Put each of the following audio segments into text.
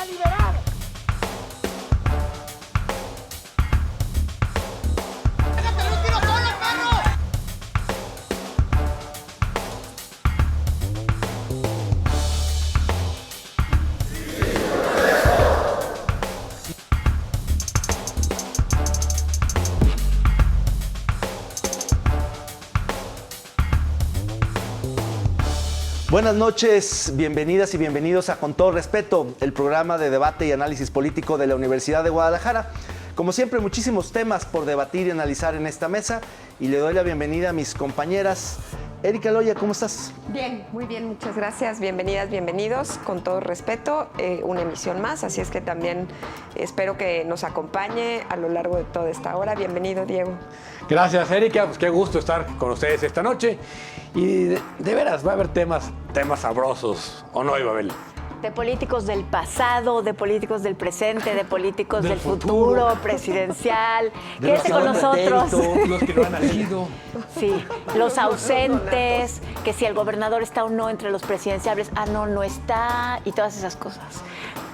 liberar. ¡Déjate un tiro solo, perro! Buenas noches, bienvenidas y bienvenidos a Con Todo Respeto, el programa de debate y análisis político de la Universidad de Guadalajara. Como siempre, muchísimos temas por debatir y analizar en esta mesa y le doy la bienvenida a mis compañeras. Erika Loya, ¿cómo estás? Bien, muy bien, muchas gracias. Bienvenidas, bienvenidos. Con todo respeto, una emisión más, así es que también espero que nos acompañe a lo largo de toda esta hora. Bienvenido, Diego. Gracias, Erika. Pues qué gusto estar con ustedes esta noche. Y de veras, va a haber temas sabrosos, ¿o no, Ibabel? De políticos del pasado, de políticos del presente, de políticos del futuro presidencial. Quédate con nosotros. Los que no han nacido. Sí, los ausentes, que si el gobernador está o no entre los presidenciables. Ah, no está, y todas esas cosas.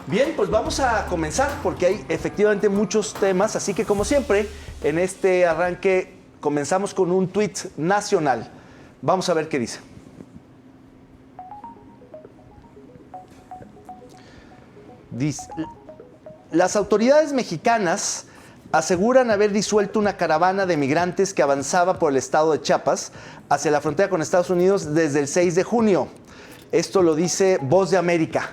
Bien, pues vamos a comenzar porque hay efectivamente muchos temas, así que como siempre, en este arranque comenzamos con un tuit nacional. Vamos a ver qué dice. Las autoridades mexicanas aseguran haber disuelto una caravana de migrantes que avanzaba por el estado de Chiapas hacia la frontera con Estados Unidos desde el 6 de junio. Esto lo dice Voz de América.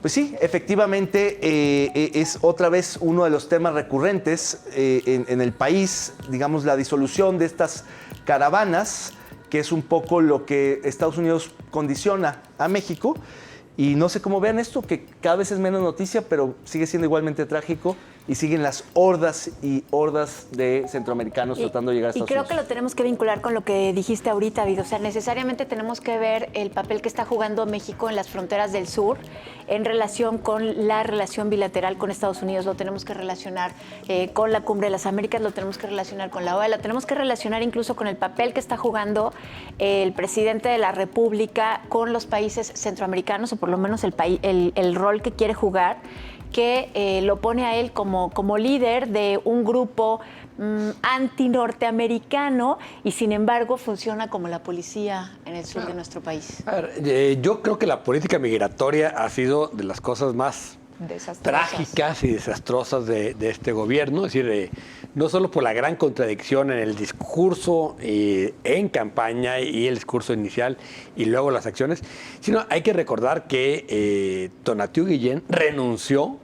Pues sí, efectivamente es otra vez uno de los temas recurrentes en el país, digamos, la disolución de estas caravanas, que es un poco lo que Estados Unidos condiciona a México. Y no sé cómo vean esto, que cada vez es menos noticia, pero sigue siendo igualmente trágico y siguen las hordas y hordas de centroamericanos tratando de llegar a Estados Unidos. Y creo que lo tenemos que vincular con lo que dijiste ahorita, David. O sea, necesariamente tenemos que ver el papel que está jugando México en las fronteras del sur en relación con la relación bilateral con Estados Unidos. Lo tenemos que relacionar con la Cumbre de las Américas, lo tenemos que relacionar con la OEA, lo tenemos que relacionar incluso con el papel que está jugando el presidente de la República con los países centroamericanos, o por lo menos el rol que quiere jugar, que lo pone a él como líder de un grupo anti-norteamericano y sin embargo funciona como la policía en el sur de nuestro país. A ver, yo creo que la política migratoria ha sido de las cosas más trágicas y desastrosas de este gobierno, es decir, no solo por la gran contradicción en el discurso en campaña y el discurso inicial y luego las acciones, sino hay que recordar que Tonatiuh Guillén renunció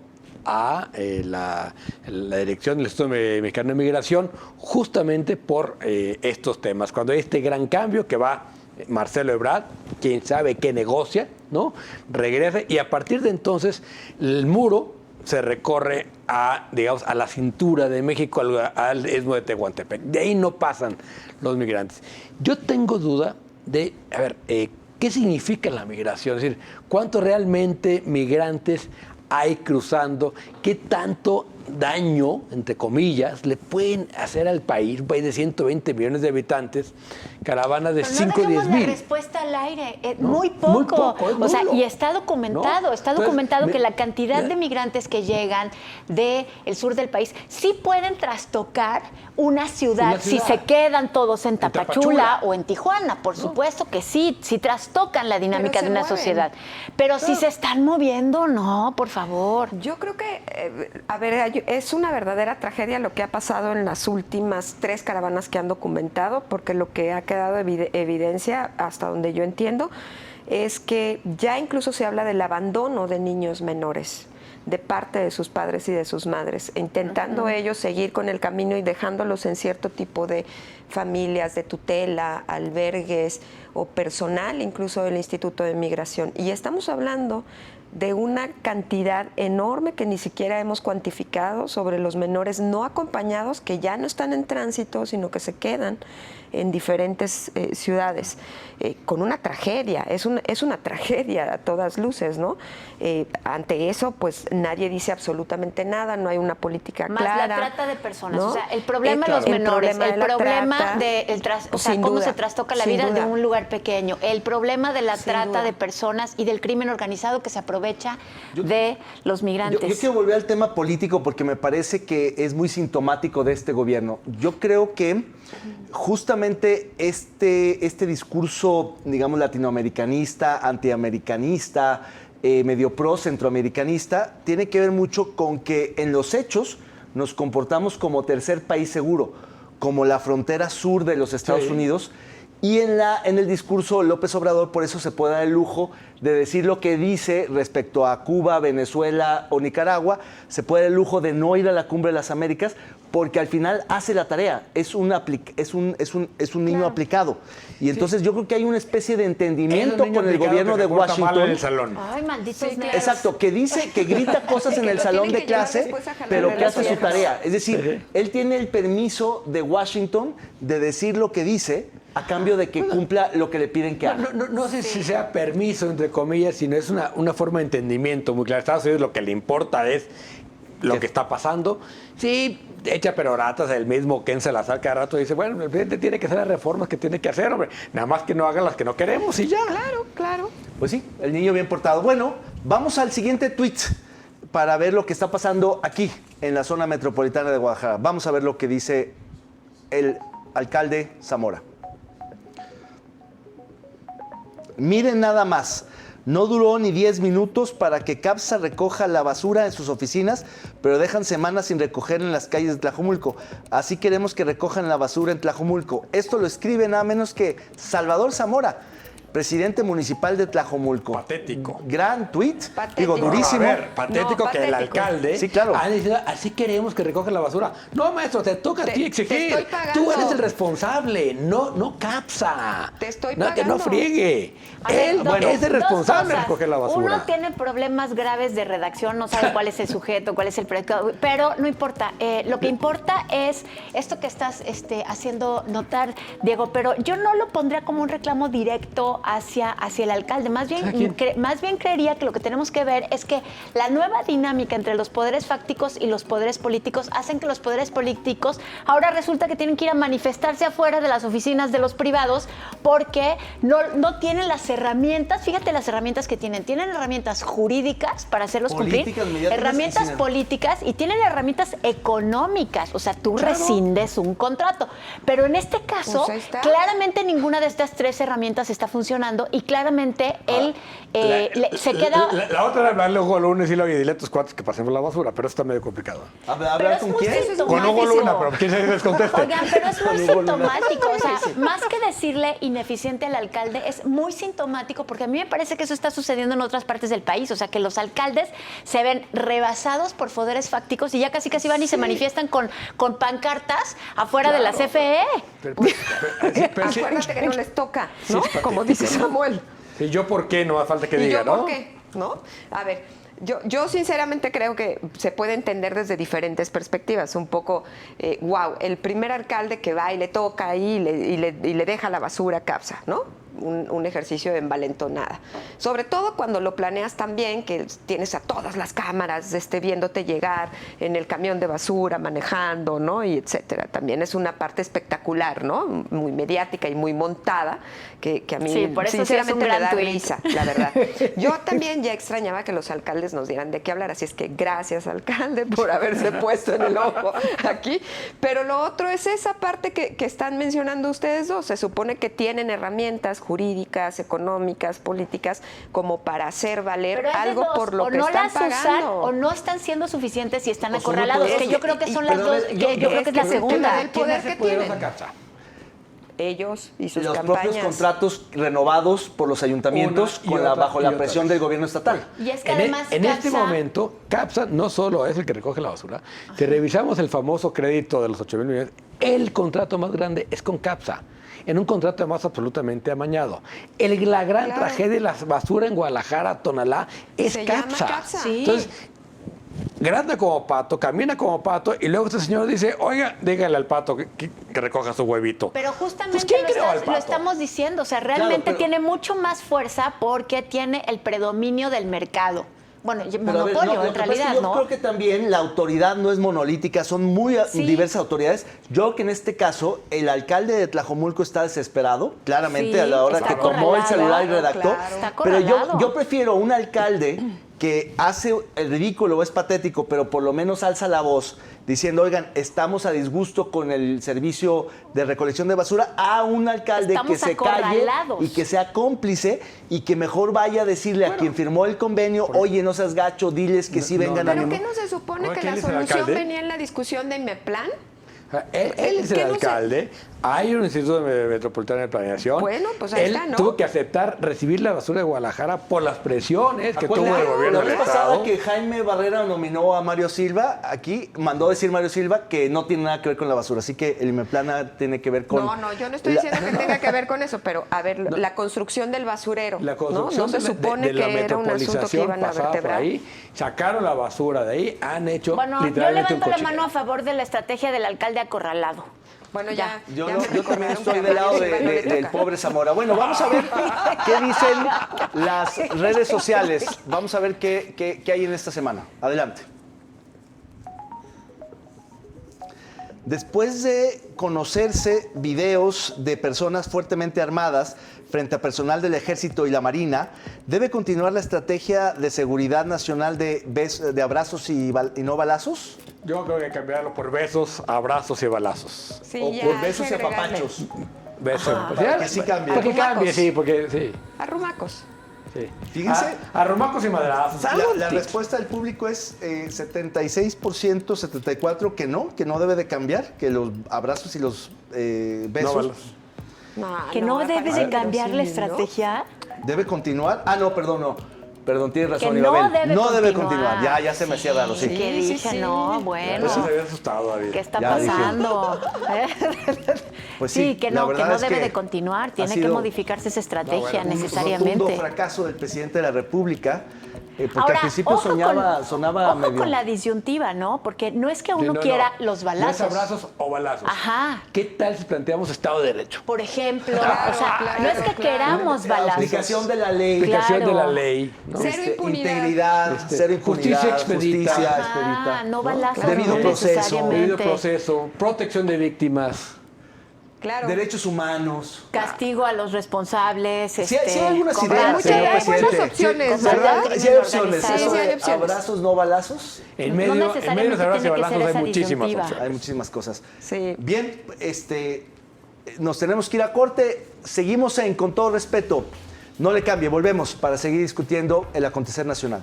a la dirección del Instituto Mexicano de Migración justamente por estos temas. Cuando hay este gran cambio que va Marcelo Ebrard, quien sabe qué negocia, ¿no? Regresa y a partir de entonces el muro se recorre a la cintura de México, al istmo de Tehuantepec. De ahí no pasan los migrantes. Yo tengo duda de, ¿qué significa la migración? Es decir, ¿cuántos realmente migrantes hay cruzando? ¿Qué tanto daño, entre comillas, le pueden hacer al país, un país de 120 millones de habitantes, caravanas de 5 o 10 mil? La respuesta al aire, muy poco. O sea, y está documentado, que la cantidad de migrantes que llegan del sur del país sí pueden trastocar una ciudad si se quedan todos en Tapachula o en Tijuana. Por supuesto que sí trastocan la dinámica de una sociedad. Pero si se están moviendo, no, por favor. Yo creo que, es una verdadera tragedia lo que ha pasado en las últimas 3 caravanas que han documentado, porque lo que ha quedado evidencia, hasta donde yo entiendo, es que ya incluso se habla del abandono de niños menores de parte de sus padres y de sus madres, intentando ellos seguir con el camino y dejándolos en cierto tipo de familias de tutela, albergues o personal incluso del Instituto de Migración. Y estamos hablando de una cantidad enorme que ni siquiera hemos cuantificado sobre los menores no acompañados que ya no están en tránsito, sino que se quedan en diferentes ciudades, con una tragedia, es una tragedia a todas luces, ¿no? Ante eso, pues nadie dice absolutamente nada, no hay una política clara. Más la trata de personas, ¿no? O sea, el problema de los menores, el problema de cómo se trastoca la vida de un lugar pequeño, el problema de la trata de personas y del crimen organizado que se aprovecha aprovecha de los migrantes. Yo quiero volver al tema político porque me parece que es muy sintomático de este gobierno. Yo creo que justamente este discurso, digamos, latinoamericanista, antiamericanista, medio pro-centroamericanista, tiene que ver mucho con que en los hechos nos comportamos como tercer país seguro, como la frontera sur de los Estados Unidos. Y en el discurso López Obrador por eso se puede dar el lujo de decir lo que dice respecto a Cuba, Venezuela o Nicaragua. Se puede dar el lujo de no ir a la Cumbre de las Américas porque al final hace la tarea. Es un niño aplicado. Y entonces yo creo que hay una especie de entendimiento con el gobierno de Washington. En el salón. Ay, malditos nerds. Exacto, que dice, que grita cosas en el salón de clase, pero que hace su tarea. Es decir, él tiene el permiso de Washington de decir lo que dice a cambio de que cumpla lo que le piden que haga. No sé si sea permiso, entre comillas, sino es una forma de entendimiento muy clara. A Estados Unidos lo que le importa es lo que está pasando. Sí, echa peroratas el mismo Ken Salazar cada rato dice, bueno, el presidente tiene que hacer las reformas que tiene que hacer, hombre. Nada más que no haga las que no queremos y ya. Claro. Pues sí, el niño bien portado. Bueno, vamos al siguiente tweet para ver lo que está pasando aquí, en la zona metropolitana de Guadalajara. Vamos a ver lo que dice el alcalde Zamora. Miren nada más, no duró ni 10 minutos para que CAPSA recoja la basura en sus oficinas, pero dejan semanas sin recoger en las calles de Tlajomulco. Así queremos que recojan la basura en Tlajomulco. Esto lo escribe nada menos que Salvador Zamora, presidente municipal de Tlajomulco. Patético. Gran tuit, Patético. digo, durísimo. A ver, patético que el alcalde Sí, claro. ha decidido, así queremos que recojan la basura. No, maestro, te toca a ti Te exigir. estoy pagando. Tú eres el responsable, no CAPSA. Te estoy No, que no pagando. friegue. A ver, Él es el dos responsable de cosas. recoger la basura. Uno tiene problemas graves de redacción, no sabe cuál es el sujeto, cuál es el proyecto, pero no importa. Lo que importa es esto que estás haciendo notar, Diego, pero yo no lo pondría como un reclamo directo hacia el alcalde. Más bien creería que lo que tenemos que ver es que la nueva dinámica entre los poderes fácticos y los poderes políticos hacen que los poderes políticos ahora resulta que tienen que ir a manifestarse afuera de las oficinas de los privados porque no tienen las herramientas. Fíjate las herramientas que tienen. Tienen herramientas jurídicas para hacerlos Políticas, cumplir, mediáticas herramientas y políticas y tienen herramientas económicas. O sea, tú rescindes un contrato. Pero en este caso, Pues ahí está. claramente ninguna de estas tres herramientas está funcionando y claramente él se queda... La otra era hablarle a Hugo Luna y decirle, oye, dile a tus cuates que pasemos la basura, pero eso está medio complicado. Pero ¿Hablar es con muy quién? sintomático. Con Hugo Luna, pero ¿quién se les conteste? Oigan, pero es muy sintomático, o sea, más que decirle ineficiente al alcalde, es muy sintomático porque a mí me parece que eso está sucediendo en otras partes del país, o sea, que los alcaldes se ven rebasados por poderes fácticos y ya casi van y se manifiestan con pancartas afuera de la CFE. Acuérdate que no les toca, ¿no? Como dice Samuel. ¿Y yo por qué? No hace falta que ¿Y diga, yo ¿no? por qué? ¿No? A ver, yo sinceramente creo que se puede entender desde diferentes perspectivas. Un poco, wow, el primer alcalde que va y le toca ahí y le deja la basura a CAPSA, ¿no? Un ejercicio de envalentonada. Sobre todo cuando lo planeas tan bien que tienes a todas las cámaras viéndote llegar en el camión de basura, manejando, ¿no? Y etcétera. También es una parte espectacular, ¿no? Muy mediática y muy montada, que a mí Sí, por eso sí sinceramente es un me gran da tuit. risa, la verdad. Yo también ya extrañaba que los alcaldes nos dieran de qué hablar, así es que gracias, alcalde, por haberse puesto en el ojo aquí. Pero lo otro es esa parte que están mencionando ustedes dos. Se supone que tienen herramientas jurídicas, económicas, políticas, como para hacer valer Pero es de algo dos, por lo o que no están las usan pagando. o no están siendo suficientes y están O son acorralados, muy que yo creo que poderosos. son Y- las pero dos, a ver, que yo creo que es la que segunda. el poder que poderosa tienen. CAPSA? Ellos y sus Los campañas. propios contratos renovados por los ayuntamientos Una y otra, bajo y la otra presión vez. del gobierno estatal. Y es que En, además en este CAPSA- momento, CAPSA no solo es el que recoge la basura. Si revisamos el famoso crédito de los 8,000 millones, el contrato más grande es con CAPSA. En un contrato además absolutamente amañado. La gran Claro. tragedia de la basura en Guadalajara, Tonalá, es Se llama CAPSA. CAPSA. Sí. Entonces, grande como pato, camina como pato, y luego este señor dice, oiga, dígale al pato que recoja su huevito. Pero justamente Pues, ¿quién lo, creó al lo pato? estamos diciendo, o sea, realmente pero- tiene mucho más fuerza porque tiene el predominio del mercado. Bueno, Pero a ver, monopolio no, lo en que pasa es que realidad, yo ¿no? creo que también la autoridad no es monolítica, son muy Sí. diversas autoridades. Yo creo que en este caso el alcalde de Tlajomulco está desesperado, claramente, Sí, a la hora está que tomó el acorralado, celular y redactó. claro. Está Pero acorralado. yo prefiero un alcalde que hace el ridículo o es patético, pero por lo menos alza la voz diciendo, oigan, estamos a disgusto con el servicio de recolección de basura, a un alcalde Estamos que se calle acorralados. y que sea cómplice y que mejor vaya a decirle a quien firmó el convenio, oye, no seas gacho, diles que sí vengan a ¿Pero mi... qué no se supone No, que ¿quién la es el solución alcalde? venía en la discusión de Meplan? Él es el ¿Qué no sé? alcalde, hay un instituto metropolitano de planeación. Bueno, pues ahí él está, ¿no? tuvo que aceptar recibir la basura de Guadalajara por las presiones que tuvo el Acuérdate, gobierno la del vez pasada Estado. que Jaime Barrera nominó a Mario Silva, aquí mandó decir Mario Silva que no tiene nada que ver con la basura, así que el Imeplana tiene que ver con... No, yo no estoy diciendo que tenga que ver con eso, pero a ver, la construcción del basurero, La construcción ¿no? No se supone de la que era un asunto que metropolización iban a pasaba por vertebrar. ahí, sacaron la basura de ahí, han hecho Bueno, yo literalmente levanto un la cochinero. mano a favor de la estrategia del alcalde acorralado. Bueno, ya. Yo, ya no- me yo también recordaron estoy que a del lado Mario Silva no le del toca. pobre Zamora. Bueno, vamos a ver qué dicen las redes sociales. Vamos a ver qué hay en esta semana. Adelante. Después de conocerse videos de personas fuertemente armadas frente a personal del Ejército y la Marina, ¿debe continuar la estrategia de seguridad nacional de abrazos y no balazos? Yo creo que hay que cambiarlo por besos, abrazos y balazos. Sí, ¿O ya, por besos y segregarle. apapachos? Besos. para que sí cambie. Para que cambie, Arrumacos. sí, porque sí. Arrumacos. sí. Fíjense. Arrumacos y madrazos. La respuesta del público es 76%, 74% que no debe de cambiar, que los abrazos y los besos No, Que no me debe parece de cambiar la inverosímil, ¿no? estrategia. debe continuar. Perdón, tienes razón, Que no Ibabel. debe No debe continuar. continuar. Ya se me hacía raro, sí. ¿Qué Sí, dije? sí. No, bueno. Eso se había asustado, David. ¿Qué está Ya dije. pasando? Pues sí, que la no, que verdad no es debe que de continuar. ha Tiene que sido modificarse esa estrategia un necesariamente. rotundo fracaso del presidente de la República, porque Ahora, al principio ojo sonaba ojo medio... con la disyuntiva, ¿no? Porque no es que Sí, uno no, quiera no. los No balazos. es abrazos o balazos. Ajá. ¿Qué tal si planteamos Estado de Derecho? Por ejemplo, Claro, o sea, claro, no es que claro. queramos balazos. Aplicación de la ley. Aplicación Claro. de la ley. ¿no? Cero impunidad. Integridad, cero impunidad, justicia expedita. justicia Ah, expedita. no balazos Debido no proceso. necesariamente. Debido proceso, protección de víctimas. Claro. Derechos humanos. Castigo a los responsables. Sí, hay algunas con ideas, base- señor hay buenas presidente. opciones, Sí, ¿verdad? Sí hay opciones. Sí, Eso sí hay de opciones. abrazos, no balazos. En No medio, en medio de necesariamente los abrazos y tiene que ser balazos hay esa muchísimas disyuntiva. opciones. Hay muchísimas cosas. Sí. Bien, nos tenemos que ir a corte. Seguimos en Con Todo Respeto. No le cambie, volvemos para seguir discutiendo el acontecer nacional.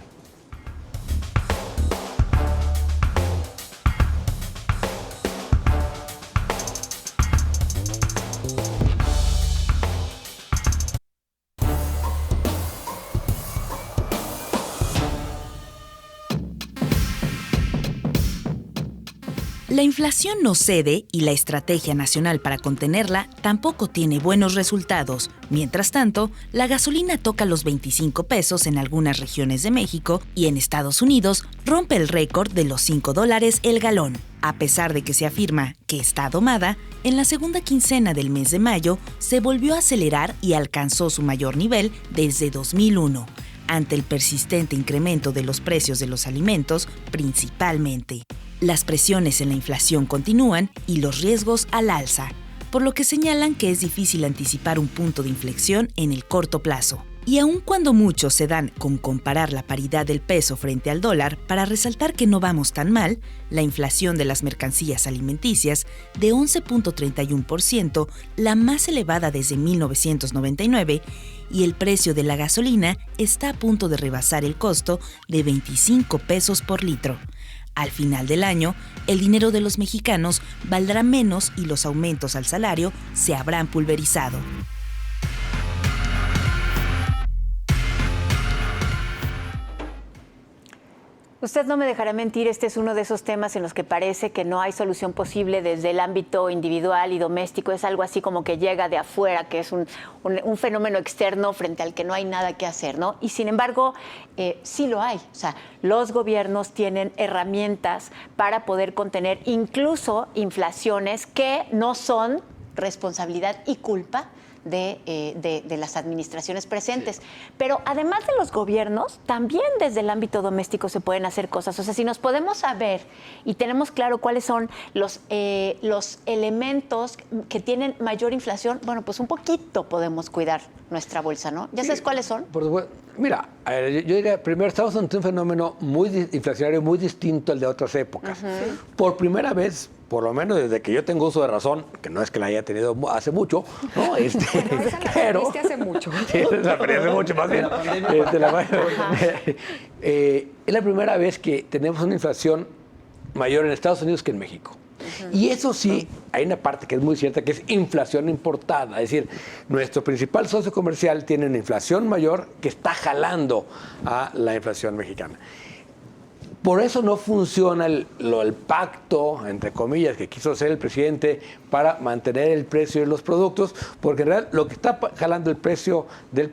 La inflación no cede y la estrategia nacional para contenerla tampoco tiene buenos resultados. Mientras tanto, la gasolina toca los 25 pesos en algunas regiones de México y en Estados Unidos rompe el récord de los $5 el galón. A pesar de que se afirma que está domada, en la segunda quincena del mes de mayo se volvió a acelerar y alcanzó su mayor nivel desde 2001, ante el persistente incremento de los precios de los alimentos principalmente. Las presiones en la inflación continúan y los riesgos al alza, por lo que señalan que es difícil anticipar un punto de inflexión en el corto plazo. Y aun cuando muchos se dan con comparar la paridad del peso frente al dólar para resaltar que no vamos tan mal, la inflación de las mercancías alimenticias de 11.31%, la más elevada desde 1999, y el precio de la gasolina está a punto de rebasar el costo de 25 pesos por litro. Al final del año, el dinero de los mexicanos valdrá menos y los aumentos al salario se habrán pulverizado. Usted no me dejará mentir, este es uno de esos temas en los que parece que no hay solución posible desde el ámbito individual y doméstico. Es algo así como que llega de afuera, que es un fenómeno externo frente al que no hay nada que hacer, ¿no? Y sin embargo, sí lo hay. O sea, los gobiernos tienen herramientas para poder contener incluso inflaciones que no son responsabilidad y culpa de las administraciones presentes. Sí. Pero además de los gobiernos, también desde el ámbito doméstico se pueden hacer cosas. O sea, si nos podemos saber y tenemos claro cuáles son los elementos que tienen mayor inflación, bueno, pues un poquito podemos cuidar nuestra bolsa, ¿no? ¿Ya sabes cuáles son? Por supuesto. Mira, yo diría, primero, estamos ante un fenómeno muy inflacionario, muy distinto al de otras épocas. Por primera vez, por lo menos desde que yo tengo uso de razón, que no es que la haya tenido hace mucho, ¿no? Pero hace mucho. Sí, la aprendí hace mucho, más bien. Es la primera vez que tenemos una inflación mayor en Estados Unidos que en México. Y eso sí, hay una parte que es muy cierta, que es inflación importada. Es decir, nuestro principal socio comercial tiene una inflación mayor que está jalando a la inflación mexicana. Por eso no funciona el pacto, entre comillas, que quiso hacer el presidente para mantener el precio de los productos, porque en realidad lo que está jalando el precio del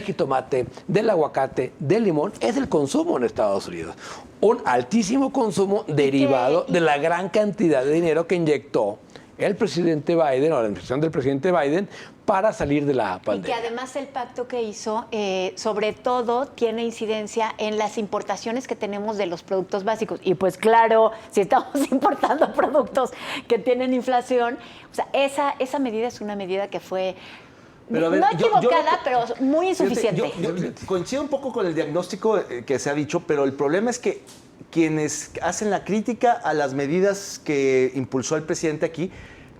jitomate, del aguacate, del limón, es el consumo en Estados Unidos. Un altísimo consumo derivado de la gran cantidad de dinero que inyectó el presidente Biden, o la administración del presidente Biden, para salir de la pandemia. Y que además el pacto que hizo, sobre todo, tiene incidencia en las importaciones que tenemos de los productos básicos. Y pues claro, si estamos importando productos que tienen inflación, o sea, esa medida es una medida que fue... Pero ver, no equivocada, pero muy insuficiente. Yo coincido un poco con el diagnóstico que se ha dicho, pero el problema es que quienes hacen la crítica a las medidas que impulsó el presidente aquí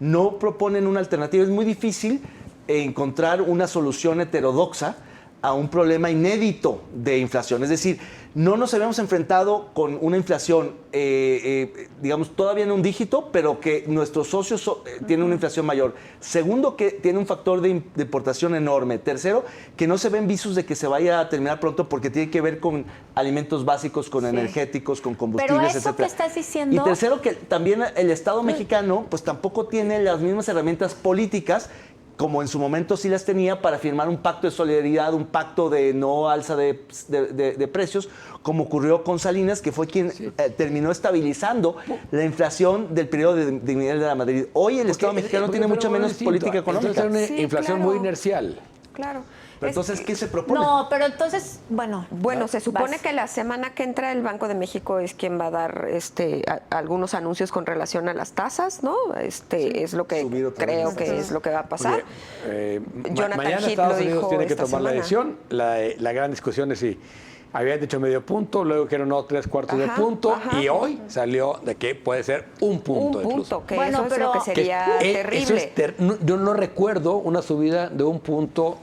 no proponen una alternativa. Es muy difícil encontrar una solución heterodoxa a un problema inédito de inflación. Es decir, no nos habíamos enfrentado con una inflación, digamos, todavía en un dígito, pero que nuestros socios tienen una inflación mayor. Segundo, que tiene un factor de importación enorme. Tercero, que no se ven visos de que se vaya a terminar pronto porque tiene que ver con alimentos básicos, con energéticos, con combustibles, pero eso etcétera. Que estás diciendo... Y tercero, que también el Estado mexicano pues tampoco tiene las mismas herramientas políticas como en su momento sí las tenía para firmar un pacto de solidaridad, un pacto de no alza de precios, como ocurrió con Salinas, que fue quien terminó estabilizando la inflación del periodo de Miguel de la Madrid. Hoy el Estado mexicano tiene mucho menos política económica. Entonces, una inflación muy inercial. Claro. Pero entonces, ¿qué se propone? No, pero entonces, bueno, se supone que la semana que entra el Banco de México es quien va a dar algunos anuncios con relación a las tasas, ¿no? Es lo que creo que es lo que va a pasar. Jonathan mañana Heath Estados Unidos tiene que tomar la decisión. La gran discusión es si habían dicho medio punto, luego dijeron no, 3/4 de punto, y hoy salió de que puede ser un punto. Un punto, que bueno, eso es lo que sería terrible. Yo no recuerdo una subida de un punto.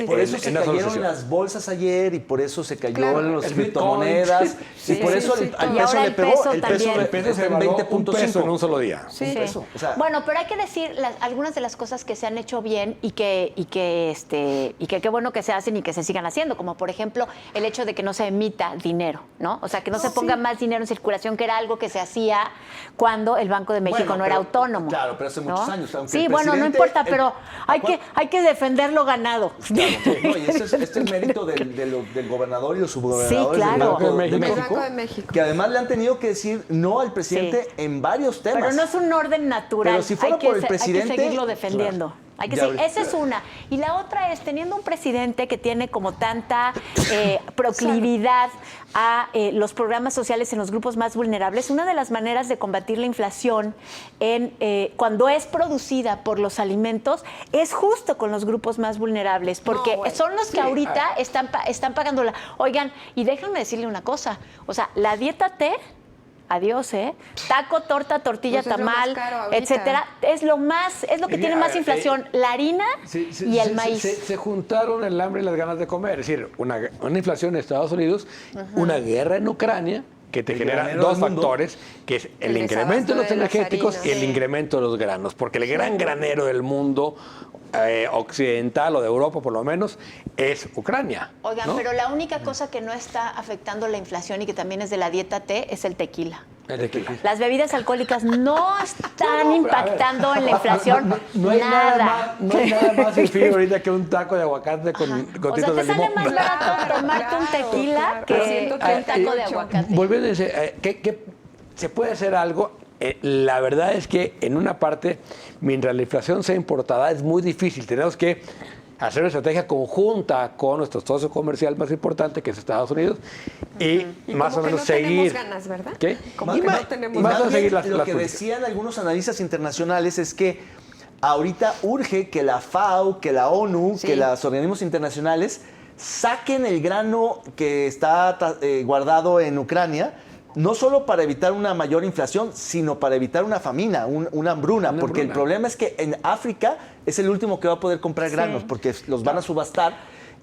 Por eso se cayeron las bolsas ayer y por eso se cayó en los criptomonedas. Y por eso al peso le pegó. El peso se devaluó 20.5 en un solo día. Sí. O sea, bueno, pero hay que decir algunas de las cosas que se han hecho bien y que qué bueno que se hacen y que se sigan haciendo, como por ejemplo el hecho de que no se emita dinero, ¿no? O sea, que no se ponga más dinero en circulación, que era algo que se hacía cuando el Banco de México no era autónomo. Claro, pero hace muchos años. Sí, bueno, no importa, pero hay que defender lo ganado. Claro, no, y este es el mérito del gobernador y los subgobernadores del Banco de México, que además le han tenido que decir no al presidente en varios temas. Pero no es un orden natural. Pero si fuera por el presidente, hay que seguirlo defendiendo. Claro. Hay que decir, esa es una. Y la otra es, teniendo un presidente que tiene como tanta proclividad a los programas sociales en los grupos más vulnerables, una de las maneras de combatir la inflación cuando es producida por los alimentos es justo con los grupos más vulnerables, porque son los que ahorita están pagando la... Oigan, y déjenme decirle una cosa, o sea, la dieta T... Adiós, taco, torta, tortilla, pues tamal, etcétera. Es lo que tiene más inflación, la harina y el maíz. Se juntaron el hambre y las ganas de comer. Es decir, una inflación en Estados Unidos, una guerra en Ucrania, que te genera dos factores, que es el incremento de los energéticos y el incremento de los granos. Porque el gran granero del mundo occidental o de Europa por lo menos es Ucrania. Oigan, ¿no? Pero la única cosa que no está afectando la inflación y que también es de la dieta T es el tequila. Las bebidas alcohólicas no están impactando en la inflación. No hay nada más sencillo ahorita que un taco de aguacate con gotitas de limón. O sea, te sale más barato tomarte un tequila que un taco de aguacate. Volviendo a decir, ¿qué se puede hacer algo? la verdad es que en una parte, mientras la inflación sea importada, es muy difícil. Tenemos que hacer una estrategia conjunta con nuestro socio comercial más importante, que es Estados Unidos, y más o menos no seguir. tenemos ganas, ¿verdad? ¿Qué? Como Y que más- no tenemos y más ganas. bien, seguir las lo que políticas. decían algunos analistas internacionales es que ahorita urge que la FAO, que la ONU, Sí. que los organismos internacionales saquen el grano que está guardado en Ucrania, no solo para evitar una mayor inflación, sino para evitar una famina, una hambruna, porque el hambruna. problema es que en África es el último que va a poder comprar granos, porque los van a subastar.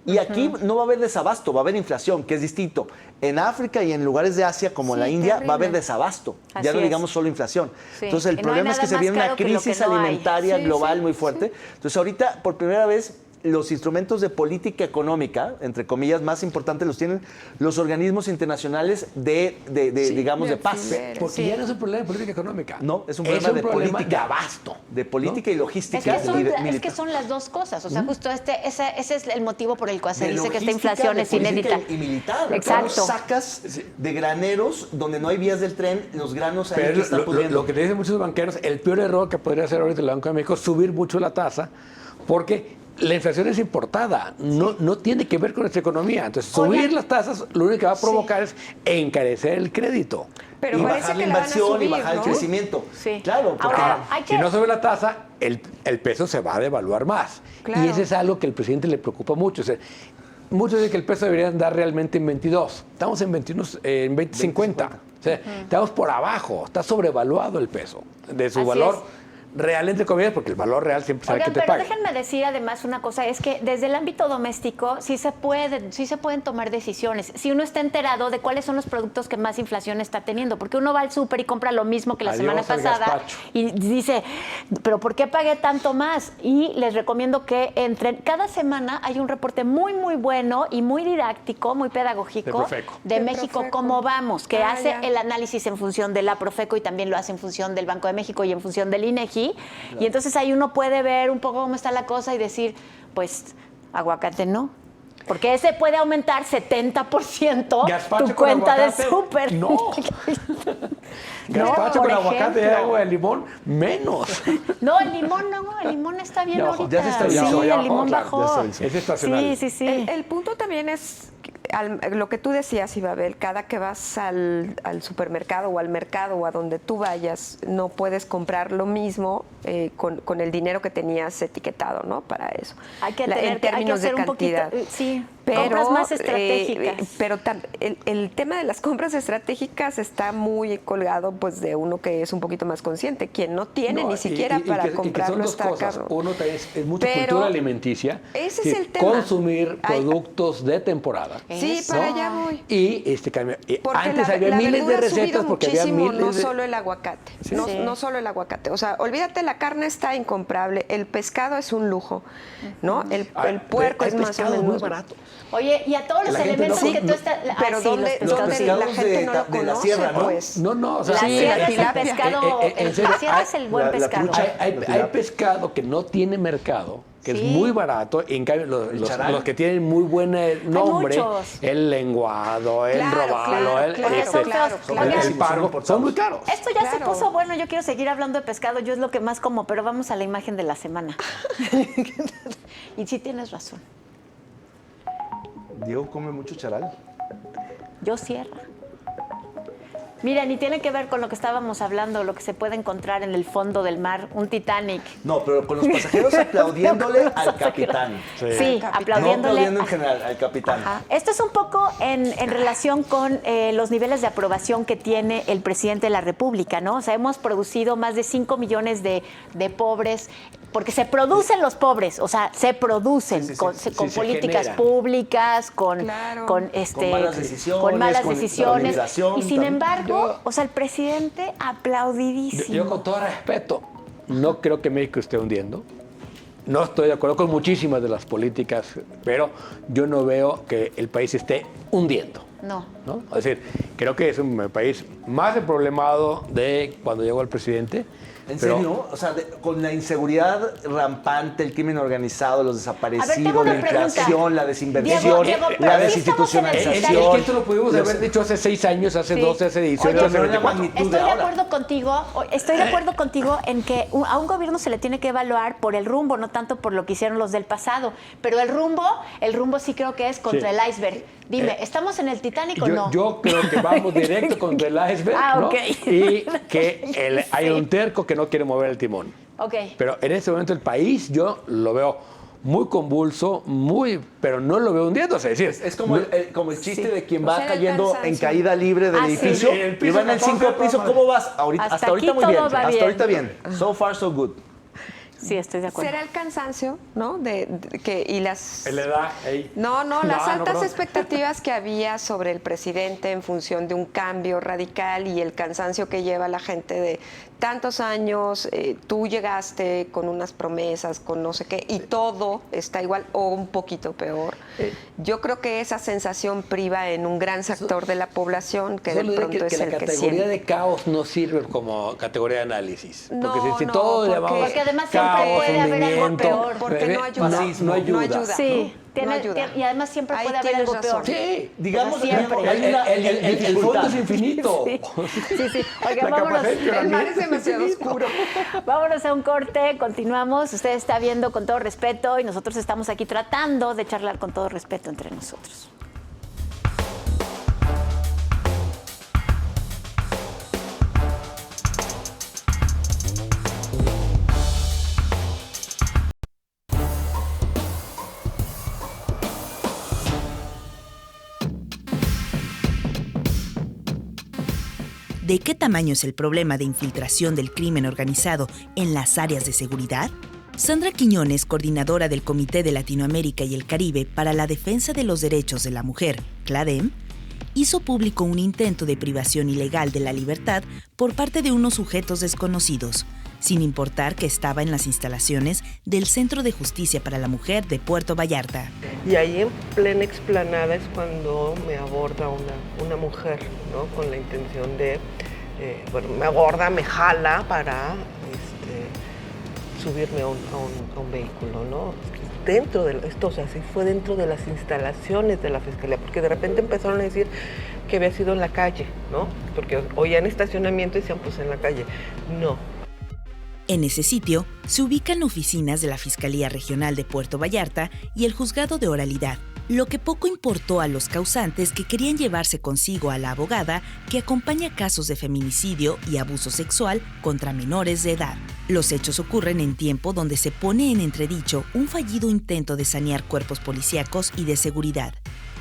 Y aquí no va a haber desabasto, va a haber inflación, que es distinto. En África y en lugares de Asia, como Sí, la India, terrible. va a haber desabasto. Así Ya no es. digamos solo inflación. Sí. Entonces, el Y no hay problema es nada que se más viene una caro que lo que crisis no hay. alimentaria Sí, global sí, muy fuerte. Entonces, ahorita, por primera vez, los instrumentos de política económica, entre comillas, más importantes los tienen los organismos internacionales digamos, de paz. Porque ya no es un problema de política económica. No, es un problema de política. de abasto. De política y logística. Es que son las dos cosas, o sea, justo ese es el motivo por el cual se De dice que esta logística, inflación de es política inédita. y militar. Exacto. Claro, sacas de graneros donde no hay vías del tren, los granos ahí Pero que están pudriendo. lo que te dicen muchos banqueros, el peor error que podría hacer ahorita el Banco de México es subir mucho la tasa, porque la inflación es importada, no tiene que ver con nuestra economía. Entonces, subir Oigan. las tasas lo único que va a provocar es encarecer el crédito. Pero y parece bajar la que la van a inversión y subir, bajar el ¿no? crecimiento. Sí. Claro, porque Ahora, hay que... Si no sube la tasa, el peso se va a devaluar más. Claro. Y eso es algo que al presidente le preocupa mucho. O sea, muchos dicen que el peso debería andar realmente en 22. Estamos en 21, en 20.50. O sea, estamos por abajo. Está sobrevaluado el peso de su Así valor real, entre comillas, porque el valor real siempre sabe Oigan, que te pero paga. déjenme decir además una cosa, es que desde el ámbito doméstico sí se pueden tomar decisiones. Si uno está enterado de cuáles son los productos que más inflación está teniendo, porque uno va al súper y compra lo mismo que la Adiós semana al pasada gazpacho. y dice, pero ¿por qué pagué tanto más? Y les recomiendo que entren. Cada semana hay un reporte muy, muy bueno y muy didáctico, muy pedagógico De Profeco. de De México, Profeco. cómo vamos, que Ah, hace ya. el análisis en función de la Profeco y también lo hace en función del Banco de México y en función del INEGI. Y entonces ahí uno puede ver un poco cómo está la cosa y decir, pues, aguacate no. Porque ese puede aumentar 70% Gazpacho tu con cuenta de aguacate, súper. no. Gazpacho por con aguacate y ejemplo. agua de limón, menos. No, el limón no, el limón está bien Ya bajó. ahorita. Ya se estabilizó, sí, ya el limón bajó, bajó. claro, ya Es estacional. Sí, sí, sí. El punto también es lo que tú decías, Ibabel, cada que vas al supermercado o al mercado o a donde tú vayas, no puedes comprar lo mismo con el dinero que tenías etiquetado, ¿no? Para eso. Hay que En tener, hay que términos hacer de un poquito, cantidad. sí, Pero, compras más estratégicas. pero el tema de las compras estratégicas está muy colgado pues de uno que es un poquito más consciente. Quien no tiene No, ni siquiera para que son comprarlo dos está cosas. caro. Uno también es mucha Pero cultura alimenticia. ese es que el tema. Consumir Hay- productos de temporada. Sí, Eso. para allá voy. Y Porque antes había miles de verdura ha subido recetas porque había muchísimo, miles no de... solo el aguacate, Sí. no, Sí. no solo el aguacate. O sea, olvídate, la carne está incomparable, el pescado es un lujo, ¿no? El puerco hay es más o pescado menos muy barato. Oye, y a todos los La gente elementos no- que tú estás... pero sí, ¿dónde, los dónde pescados, la sí. gente no lo de la conoce? sierra, ¿no? Pues. No, o sea, La Sí, sierra la es el tilapia. pescado, En la serio, sierra hay- es el buen la pescado. trucha. Hay pescado que no tiene mercado, que Sí. es muy barato, y en cambio charal. los que tienen muy buen nombre, muchos. el lenguado, el Claro, robalo, claro, el, claro, Porque son claro, feos, claro. el Son pargo, importados. son muy caros. Esto ya se Claro. puso bueno, yo quiero seguir hablando de pescado, yo es lo que más como, pero vamos a la imagen de la semana. Y sí tienes razón, Diego come mucho charal. yo cierro. Miren, y tiene que ver con lo que estábamos hablando, lo que se puede encontrar en el fondo del mar, un Titanic. No, pero con los pasajeros aplaudiéndole al capitán. Sí, No aplaudiéndole. aplaudiendo en general al capitán. Ajá. Esto es un poco en relación con los niveles de aprobación que tiene el presidente de la República, ¿no? O sea, hemos producido más de 5 millones de pobres, porque se producen los pobres, o sea, se producen Sí, sí, sí. con Sí, con se políticas generan. públicas, Claro. con malas decisiones, con malas con decisiones. inflación Y sin también. embargo, o sea, el presidente aplaudidísimo. Yo con todo respeto, no creo que México esté hundiendo. No estoy de acuerdo con muchísimas de las políticas, pero yo no veo que el país esté hundiendo. No. ¿No? Es decir, creo que es un país más problemado de cuando llegó el presidente, ¿En Pero- serio? O sea, con la inseguridad rampante, el crimen organizado, los tengo desaparecidos, una la pregunta. inflación, la desinversión, Diego, pero la sí estamos en el Es desinstitucionalización. que esto lo pudimos los- haber dicho hace 6 años, hace Sí. 12, hace 18, Oye, hace pero la 24. magnitud Estoy de acuerdo contigo en que a un gobierno se le tiene que evaluar por el rumbo, no tanto por lo que hicieron los del pasado. Pero el rumbo sí creo que es contra Sí. el iceberg. Dime, ¿estamos en el Titanic o no? Yo creo que vamos directo contra el iceberg, Ah, ¿no? ok. Y que hay un terco que no quiere mover el timón. Ok. Pero en este momento el país yo lo veo muy convulso, pero no lo veo hundiéndose. Es decir, Es como el chiste de quien Pues va era el cayendo en cansancio. caída libre del Ah, sí. edificio El y piso va en el 5 14, piso. ¿Cómo vas? Hasta Hasta ahorita aquí muy bien. todo va Hasta bien. ahorita bien. So far, so good. Sí, estoy de acuerdo. Será el cansancio, ¿no? Y las... él le da... ey. No, las altas perdón. expectativas que había sobre el presidente en función de un cambio radical y el cansancio que lleva la gente de tantos años, tú llegaste con unas promesas, con no sé qué, y todo está igual o un poquito peor. Yo creo que esa sensación priva en un gran sector de la población que de Solo diré pronto es que el la que categoría siente. de caos no sirve como categoría de análisis. No, Porque si no, todo porque- llamamos Porque además siempre caos, puede haber algo hundimiento, peor. Porque no ayuda. No ayuda. Sí, No ayuda. y además siempre Ahí puede haber tienes algo peor. razón. Sí, Digamos, Siempre. el fondo es infinito. Sí. Oigan, La vámonos. capacidad de El mar lloramiento es demasiado oscuro. Vámonos a un corte, continuamos. Usted está viendo Con Todo Respeto y nosotros estamos aquí tratando de charlar con todo respeto entre nosotros. ¿De qué tamaño es el problema de infiltración del crimen organizado en las áreas de seguridad? Sandra Quiñones, coordinadora del Comité de Latinoamérica y el Caribe para la Defensa de los Derechos de la Mujer, CLADEM, hizo público un intento de privación ilegal de la libertad por parte de unos sujetos desconocidos, sin importar que estaba en las instalaciones del Centro de Justicia para la Mujer de Puerto Vallarta. Y ahí en plena explanada es cuando me aborda una mujer, ¿no? Con la intención de, me aborda, me jala para subirme a un vehículo, ¿no? Dentro de esto, o sea, sí fue dentro de las instalaciones de la Fiscalía, porque de repente empezaron a decir que había sido en la calle, ¿no? Porque oían estacionamiento y decían, pues en la calle. No. En ese sitio se ubican oficinas de la Fiscalía Regional de Puerto Vallarta y el Juzgado de Oralidad, lo que poco importó a los causantes que querían llevarse consigo a la abogada que acompaña casos de feminicidio y abuso sexual contra menores de edad. Los hechos ocurren en tiempo donde se pone en entredicho un fallido intento de sanear cuerpos policíacos y de seguridad,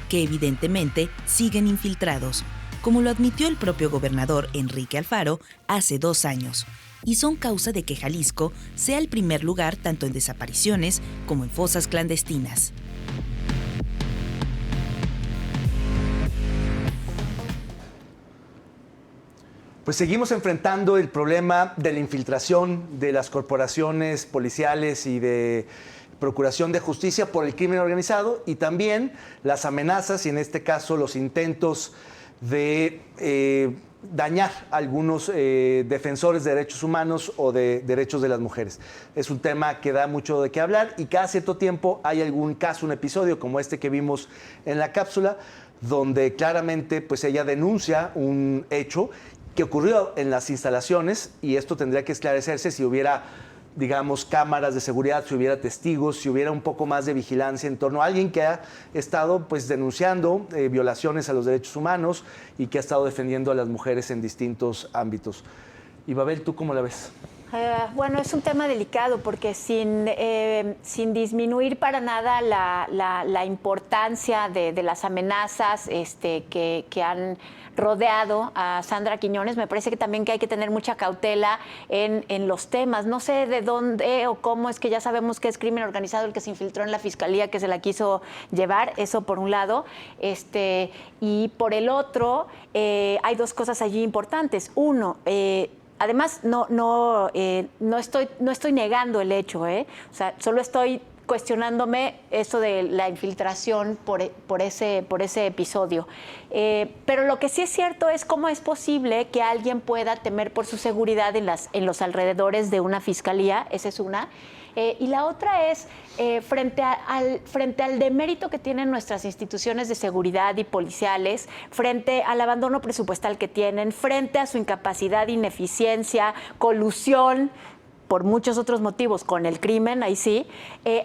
que evidentemente siguen infiltrados, como lo admitió el propio gobernador Enrique Alfaro hace 2 años, y son causa de que Jalisco sea el primer lugar tanto en desapariciones como en fosas clandestinas. Pues seguimos enfrentando el problema de la infiltración de las corporaciones policiales y de procuración de justicia por el crimen organizado y también las amenazas y en este caso los intentos de dañar a algunos defensores de derechos humanos o de derechos de las mujeres. Es un tema que da mucho de qué hablar y cada cierto tiempo hay algún caso, un episodio como este que vimos en la cápsula, donde claramente pues ella denuncia un hecho que ocurrió en las instalaciones y esto tendría que esclarecerse si hubiera, digamos, cámaras de seguridad, si hubiera testigos, si hubiera un poco más de vigilancia en torno a alguien que ha estado pues denunciando violaciones a los derechos humanos y que ha estado defendiendo a las mujeres en distintos ámbitos. Y Babel, ¿tú cómo la ves? Bueno, es un tema delicado porque sin disminuir para nada la importancia de las amenazas que han rodeado a Sandra Quiñones, me parece que también que hay que tener mucha cautela en los temas. No sé de dónde o cómo es que ya sabemos que es crimen organizado el que se infiltró en la Fiscalía, que se la quiso llevar, eso por un lado. Y por el otro, hay 2 cosas allí importantes. Uno, además, no estoy negando el hecho, O sea, solo estoy cuestionándome eso de la infiltración por ese episodio. Pero lo que sí es cierto es cómo es posible que alguien pueda temer por su seguridad en los alrededores de una fiscalía, esa es una. Y la otra es, frente al demérito que tienen nuestras instituciones de seguridad y policiales, frente al abandono presupuestal que tienen, frente a su incapacidad, ineficiencia, colusión, por muchos otros motivos con el crimen, ahí sí,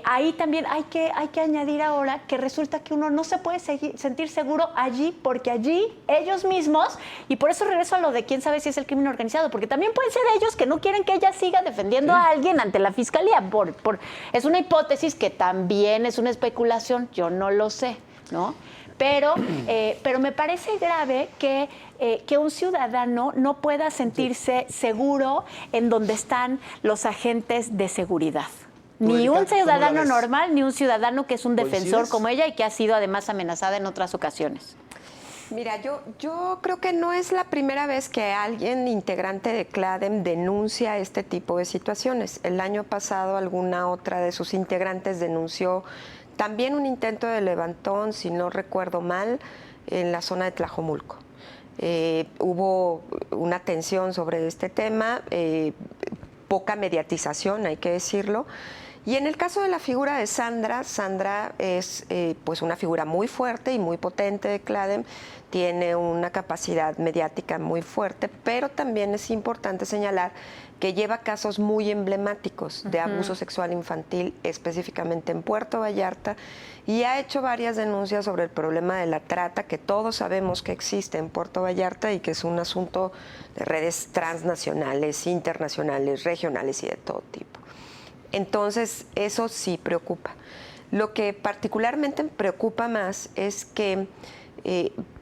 ahí también hay que añadir ahora que resulta que uno no se puede sentir seguro allí, porque allí ellos mismos, y por eso regreso a lo de quién sabe si es el crimen organizado, porque también pueden ser ellos que no quieren que ella siga defendiendo a alguien ante la fiscalía. Es una hipótesis que también es una especulación, yo no lo sé, ¿no? Pero me parece grave que un ciudadano no pueda sentirse seguro en donde están los agentes de seguridad. Ni un ciudadano normal, ni un ciudadano que es un defensor como ella y que ha sido además amenazada en otras ocasiones. Mira, yo creo que no es la primera vez que alguien integrante de CLADEM denuncia este tipo de situaciones. El año pasado alguna otra de sus integrantes denunció también un intento de levantón, si no recuerdo mal, en la zona de Tlajomulco. Hubo una tensión sobre este tema, poca mediatización, hay que decirlo. Y en el caso de la figura de Sandra es pues una figura muy fuerte y muy potente de CLADEM, tiene una capacidad mediática muy fuerte, pero también es importante señalar que lleva casos muy emblemáticos de abuso sexual infantil, específicamente en Puerto Vallarta, y ha hecho varias denuncias sobre el problema de la trata, que todos sabemos que existe en Puerto Vallarta y que es un asunto de redes transnacionales, internacionales, regionales y de todo tipo. Entonces, eso sí preocupa. Lo que particularmente preocupa más es que,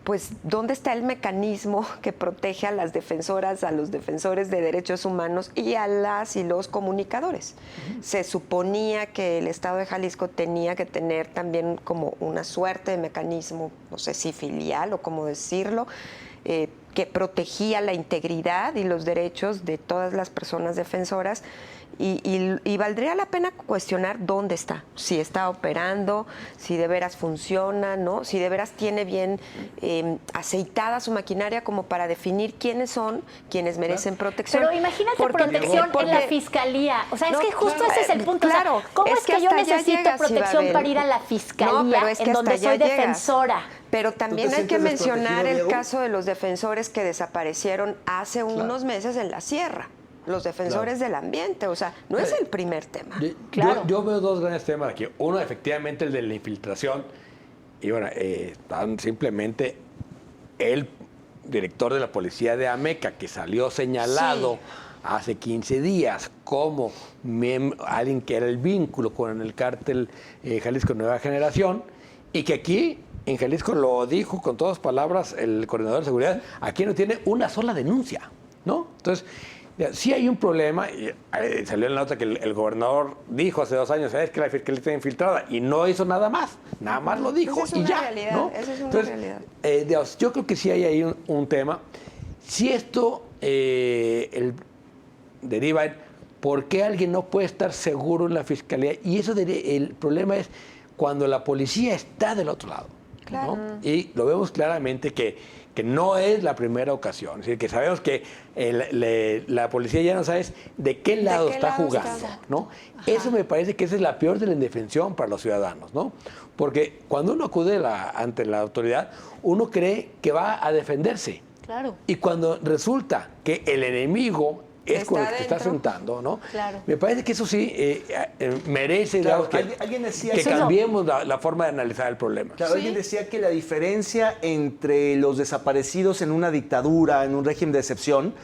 pues, ¿dónde está el mecanismo que protege a las defensoras, a los defensores de derechos humanos y a las y los comunicadores? Se suponía que el Estado de Jalisco tenía que tener también como una suerte de mecanismo, no sé si filial o cómo decirlo, que protegía la integridad y los derechos de todas las personas defensoras. Y valdría la pena cuestionar dónde está, si está operando, si de veras funciona, ¿no? Si de veras tiene bien aceitada su maquinaria como para definir quiénes son quienes merecen protección. Pero imagínate protección en la fiscalía. O sea, es que justo ese es el punto. Claro, o sea, ¿cómo es que yo necesito protección para ir a la fiscalía en donde soy defensora? Pero también hay que mencionar el caso de los defensores que desaparecieron hace unos meses en la sierra. Los defensores del ambiente, o sea, no es el primer tema. Yo veo dos grandes temas aquí. Uno, efectivamente, el de la infiltración. Y bueno, simplemente el director de la policía de Ameca, que salió señalado hace 15 días como alguien que era el vínculo con el cártel Jalisco Nueva Generación, y que aquí en Jalisco lo dijo con todas palabras el coordinador de seguridad, aquí no tiene una sola denuncia, ¿no? Entonces, sí hay un problema, y salió en la nota que el gobernador dijo hace 2 años, ¿sabes que la fiscalía está infiltrada? Y no hizo nada más lo dijo y ya. Realidad, ¿no? Esa es una Entonces, realidad. Digamos, yo creo que sí hay ahí un tema. Si esto deriva en por qué alguien no puede estar seguro en la fiscalía, y eso el problema es cuando la policía está del otro lado. Claro. ¿no? Y lo vemos claramente que no es la primera ocasión. Es decir, que sabemos que la policía ya no sabe de qué lado está jugando. ¿no? Eso me parece que esa es la peor de la indefensión para los ciudadanos. ¿no? Porque cuando uno acude ante la autoridad, uno cree que va a defenderse. Claro. Y cuando resulta que el enemigo es con el que está sentando, ¿no? Claro. Me parece que eso sí merece alguien decía que eso. cambiemos la forma de analizar el problema. Claro, alguien decía que la diferencia entre los desaparecidos en una dictadura, en un régimen de excepción,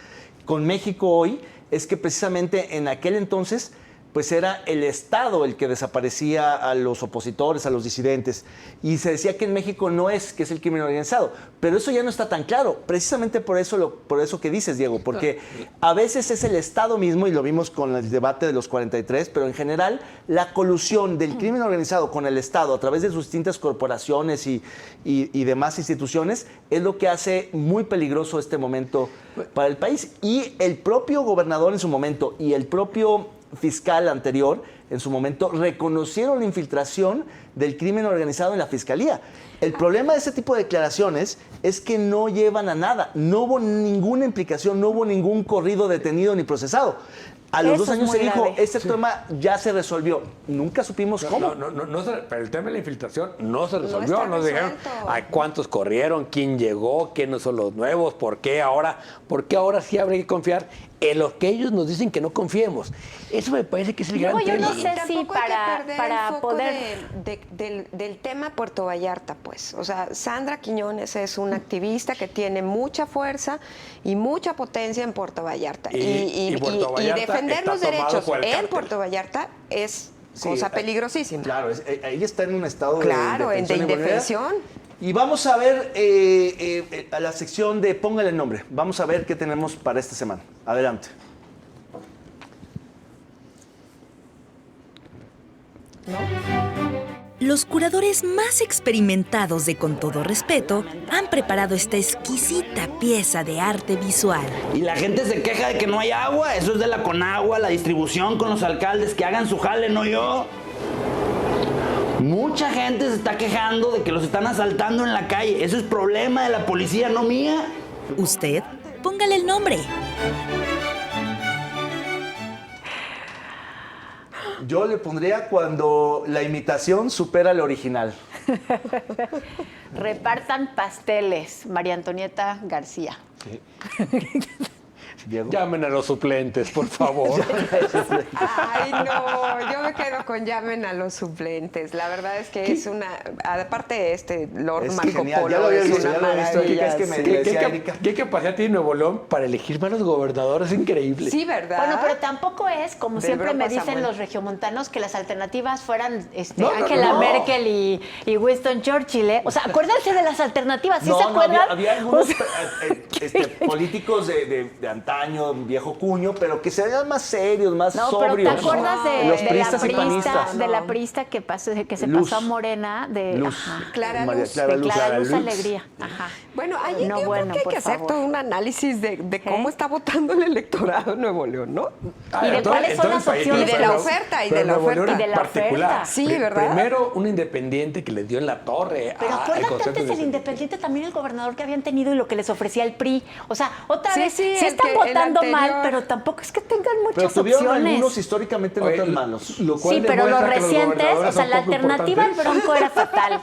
con México hoy, es que precisamente en aquel entonces pues era el Estado el que desaparecía a los opositores, a los disidentes. Y se decía que en México no es, que es el crimen organizado. Pero eso ya no está tan claro. Precisamente por eso que dices, Diego. Porque a veces es el Estado mismo, y lo vimos con el debate de los 43, pero en general la colusión del crimen organizado con el Estado a través de sus distintas corporaciones y demás instituciones es lo que hace muy peligroso este momento para el país. Y el propio gobernador en su momento y el propio fiscal anterior en su momento, reconocieron la infiltración del crimen organizado en la Fiscalía. El problema de ese tipo de declaraciones es que no llevan a nada. No hubo ninguna implicación, no hubo ningún corrido detenido ni procesado. A los 2 años se dijo, este tema ya se resolvió. Nunca supimos cómo. Pero el tema de la infiltración no se resolvió. está No dijeron a cuántos corrieron, quién llegó, quiénes son los nuevos, por qué ahora sí habría que confiar en lo que ellos nos dicen que no confiemos. Eso me parece que es el gran yo tema. no sé si para poder... del tema Puerto Vallarta, pues. O sea, Sandra Quiñones es una activista que tiene mucha fuerza y mucha potencia en Puerto Vallarta. Y Puerto Vallarta defender está los tomado derechos por el en cártel. Puerto Vallarta es cosa peligrosísima. Claro, ella está en un estado Claro, de de indefensión. Y vamos a ver a la sección de Póngale el nombre. Vamos a ver qué tenemos para esta semana. Adelante. Los curadores más experimentados de Con Todo Respeto han preparado esta exquisita pieza de arte visual. Y la gente se queja de que no hay agua. Eso es de la Conagua, la distribución con los alcaldes, que hagan su jale, no yo. Mucha gente se está quejando de que los están asaltando en la calle. Eso es problema de la policía, no mía. Usted, póngale el nombre. Yo le pondría cuando la imitación supera al original. Repartan pasteles, María Antonieta García. Diego. Llamen a los suplentes, por favor. Ay, no, yo me quedo con llamen a los suplentes. La verdad es que es una... Aparte Lord Es Marco genial, Polo ya lo había es visto, una ya lo he visto. maravilla. Es que me Sí. decía Erika. ¿Qué capacidad tiene Nuevo León para elegir malos gobernadores? Es increíble. Sí, ¿verdad? Bueno, pero tampoco es, como Del siempre Bronco me a dicen Samuel. los regiomontanos, que las alternativas fueran No, Angela no. Merkel y Winston Churchill. ¿Eh? O sea, acuérdense de las alternativas, ¿sí No, se no, acuerdan? había algunos O sea, políticos de antaño, viejo cuño, pero que se veían más serios, más no, sobrios. pero ¿te acuerdas Los de priistas y panistas. la priista que se Luz. pasó a Morena? De Luz. ajá, Clara María Luz. Clara de Luz. Clara Luz Luz. Alegría. Ajá. Bueno, ahí No, yo bueno, creo que hay por que hacer favor. todo un análisis de cómo está votando el electorado en Nuevo León, ¿no? ¿Y de cuáles son las opciones? Y de la oferta, y de la Nuevo León oferta. en Y de la particular. oferta. Sí, ¿verdad? Primero, un independiente que le dio en la torre Pero al acuérdate Consejo antes del de- Independiente también el gobernador que habían tenido y lo que les ofrecía el PRI. O sea, otra Sí, vez, sí, sí el están que- el votando mal, anterior. pero tampoco es que tengan Pero muchas tuvieron opciones. algunos históricamente no Oye, tan malos. lo cual Sí, pero los demuestra que recientes, gobernadores o sea, son la poco alternativa al importantes. Bronco era fatal.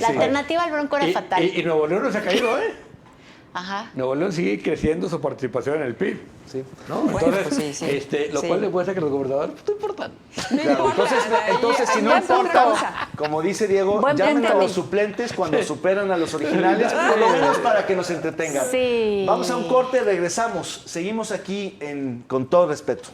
La Sí. alternativa al Bronco era fatal. Y Nuevo León no se ha caído, ¿eh? Ajá. Nuevo León sigue creciendo su participación en el PIB. Sí. ¿no? Bueno, Entonces, pues sí. lo Sí. cual demuestra que los gobernadores no importan. Claro, entonces si no ahí es otra importa, cosa. como dice Diego, Buen llamen a punto. los suplentes cuando superan a los originales, por lo menos para que nos entretengan. Sí. Vamos a un corte, regresamos. Seguimos aquí Con Todo Respeto.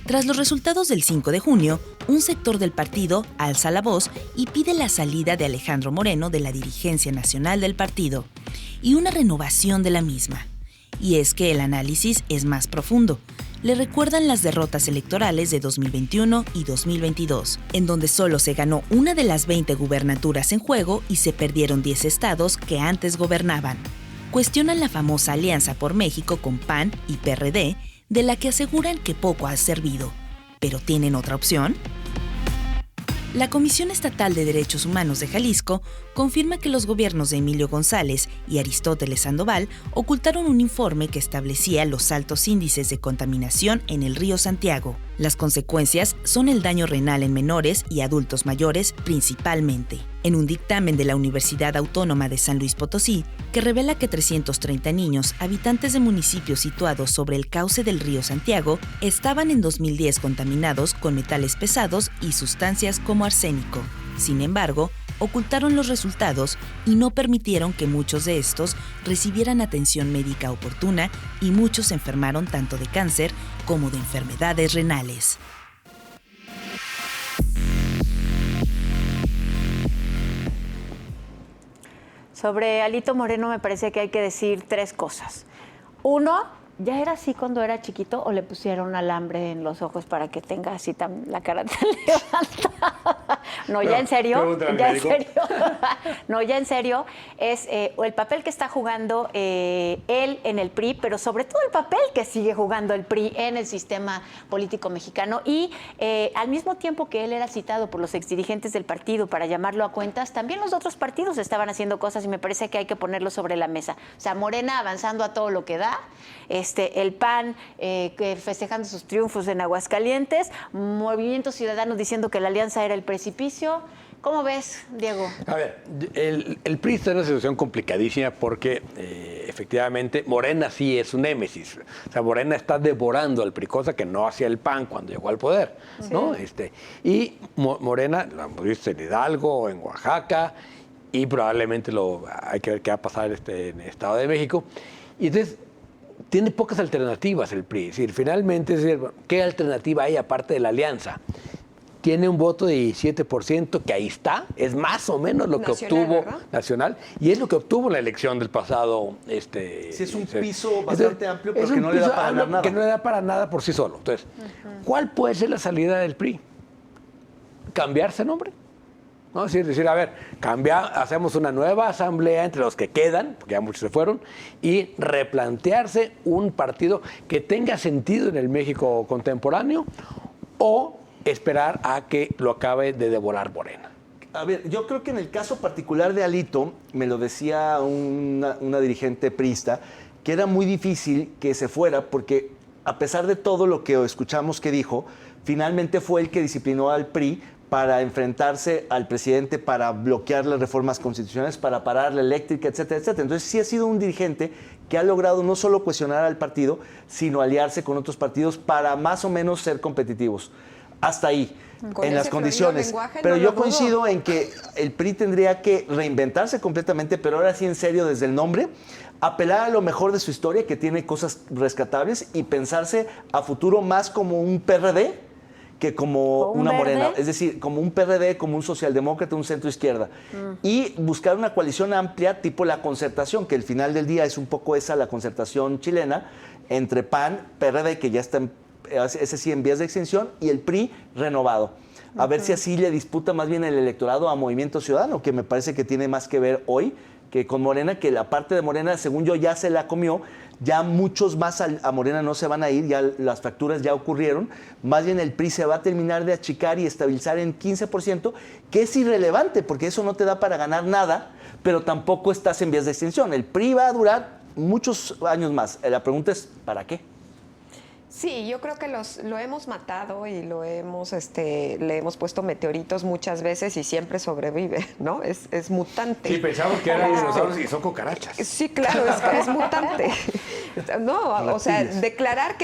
Tras los resultados del 5 de junio, un sector del partido alza la voz y pide la salida de Alejandro Moreno de la dirigencia nacional del partido y una renovación de la misma. Y es que el análisis es más profundo. Le recuerdan las derrotas electorales de 2021 y 2022, en donde solo se ganó una de las 20 gubernaturas en juego y se perdieron 10 estados que antes gobernaban. Cuestionan la famosa Alianza por México con PAN y PRD, de la que aseguran que poco ha servido. ¿Pero tienen otra opción? La Comisión Estatal de Derechos Humanos de Jalisco confirma que los gobiernos de Emilio González y Aristóteles Sandoval ocultaron un informe que establecía los altos índices de contaminación en el río Santiago. Las consecuencias son el daño renal en menores y adultos mayores principalmente. En un dictamen de la Universidad Autónoma de San Luis Potosí, que revela que 330 niños, habitantes de municipios situados sobre el cauce del río Santiago, estaban en 2010 contaminados con metales pesados y sustancias como arsénico. Sin embargo, ocultaron los resultados y no permitieron que muchos de estos recibieran atención médica oportuna y muchos se enfermaron tanto de cáncer como de enfermedades renales. Sobre Alito Moreno me parece que hay que decir tres cosas. Uno, ¿Ya era así cuando era chiquito o le pusieron alambre en los ojos para que tenga así la cara tan levantada? No, ya en serio, ya en serio. No, ya en serio, es el papel que está jugando él en el PRI, pero sobre todo el papel que sigue jugando el PRI en el sistema político mexicano. Y al mismo tiempo que él era citado por los exdirigentes del partido para llamarlo a cuentas, también los otros partidos estaban haciendo cosas y me parece que hay que ponerlo sobre la mesa. O sea, Morena avanzando a todo lo que da, el PAN festejando sus triunfos en Aguascalientes, Movimiento Ciudadano diciendo que la alianza era el precipicio. ¿Cómo ves, Diego? A ver, el PRI está en una situación complicadísima porque efectivamente Morena sí es un némesis. O sea, Morena está devorando al PRI, cosa que no hacía el PAN cuando llegó al poder, sí. ¿No? Y Morena, lo hemos visto en Hidalgo, en Oaxaca, y probablemente hay que ver qué va a pasar en el Estado de México. Y entonces tiene pocas alternativas el PRI. Es decir, finalmente, ¿qué alternativa hay aparte de la alianza? Tiene un voto de 17%, que ahí está, es más o menos lo que obtuvo Nacional, y es lo que obtuvo en la elección del pasado. Sí, es un piso bastante amplio, pero que no le da para nada. Que no le da para nada por sí solo. Entonces, ¿cuál puede ser la salida del PRI? ¿Cambiarse nombre? ¿No? Es decir, a ver, hacemos una nueva asamblea entre los que quedan, porque ya muchos se fueron, y replantearse un partido que tenga sentido en el México contemporáneo, o esperar a que lo acabe de devorar Morena. A ver, yo creo que en el caso particular de Alito, me lo decía una dirigente priista, que era muy difícil que se fuera, porque a pesar de todo lo que escuchamos que dijo, finalmente fue el que disciplinó al PRI para enfrentarse al presidente, para bloquear las reformas constitucionales, para parar la eléctrica, etcétera, etcétera. Entonces sí ha sido un dirigente que ha logrado no solo cuestionar al partido, sino aliarse con otros partidos para más o menos ser competitivos. Hasta ahí, en las condiciones. Pero yo coincido en que el PRI tendría que reinventarse completamente, pero ahora sí en serio desde el nombre, apelar a lo mejor de su historia, que tiene cosas rescatables, y pensarse a futuro más como un PRD que como una Morena. Es decir, como un PRD, como un socialdemócrata, un centro izquierda. Y buscar una coalición amplia tipo la Concertación, que al final del día es un poco esa la Concertación chilena, entre PAN, PRD, que ya está ese sí en vías de extinción, y el PRI renovado. A ver si así le disputa más bien el electorado a Movimiento Ciudadano, que me parece que tiene más que ver hoy que con Morena, que la parte de Morena, según yo, ya se la comió. Ya muchos más a Morena no se van a ir, ya las fracturas ya ocurrieron. Más bien el PRI se va a terminar de achicar y estabilizar en 15%, que es irrelevante, porque eso no te da para ganar nada, pero tampoco estás en vías de extinción. El PRI va a durar muchos años más. La pregunta es, ¿para qué? Sí, yo creo que lo hemos matado y le hemos puesto meteoritos muchas veces y siempre sobrevive, ¿no? Es mutante. Sí, pensamos que eran dinosaurios y son cucarachas. Sí, claro, es mutante. No, o sea, declarar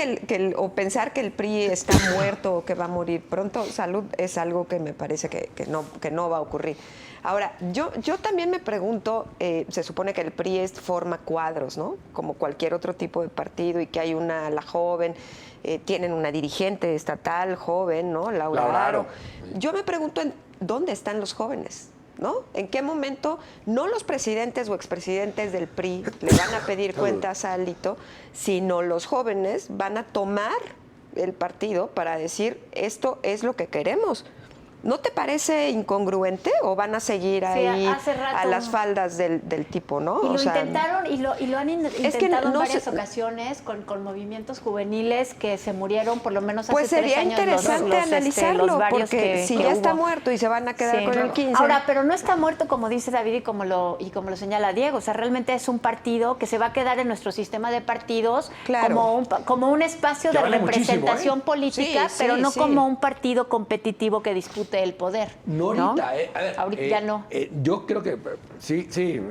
o pensar que el PRI está muerto o que va a morir pronto, salud, es algo que me parece que no va a ocurrir. Ahora, yo también me pregunto, se supone que el PRI forma cuadros, ¿no? Como cualquier otro tipo de partido, y que hay la joven, tienen una dirigente estatal joven, ¿no? Laura Aro. Yo me pregunto, ¿dónde están los jóvenes? ¿No? ¿En qué momento no los presidentes o expresidentes del PRI le van a pedir cuentas a Alito, sino los jóvenes van a tomar el partido para decir, esto es lo que queremos? ¿No te parece incongruente o van a seguir ahí a las faldas del tipo, no? Y lo intentaron y lo han intentado en varias ocasiones con movimientos juveniles que se murieron por lo menos hace 3 años. Pues sería interesante analizarlo, porque si ya está muerto y se van a quedar con el 15. Ahora, pero no está muerto, como dice David y como lo señala Diego. O sea, realmente es un partido que se va a quedar en nuestro sistema de partidos como un espacio de representación política, pero no como un partido competitivo que dispute el poder. No ahorita, A ver, ahorita ya no. Yo creo que sí,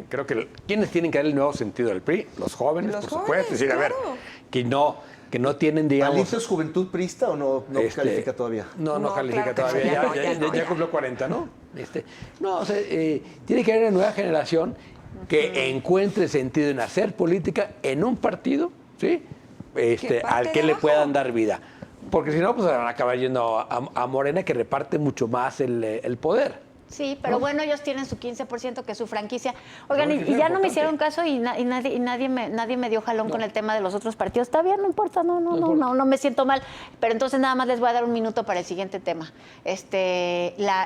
creo que ¿quiénes tienen que dar el nuevo sentido del PRI? Los jóvenes, por supuesto. Es decir, claro. A ver, que no tienen, digamos... ¿Alito es juventud prista o no califica todavía? No califica todavía. Ya cumplió 40, ¿no? No, o sea, tiene que haber una nueva generación que encuentre sentido en hacer política en un partido, ¿sí? Al que le puedan dar vida. Porque si no, pues van a acabar yendo a Morena, que reparte mucho más el poder. Sí, pero bueno, ellos tienen su 15% que es su franquicia. Oigan, Bueno, que y sea ya no me importante. hicieron caso y nadie me dio jalón con el tema de los otros partidos. Está bien, no importa, no me siento mal. Pero entonces nada más les voy a dar un minuto para el siguiente tema.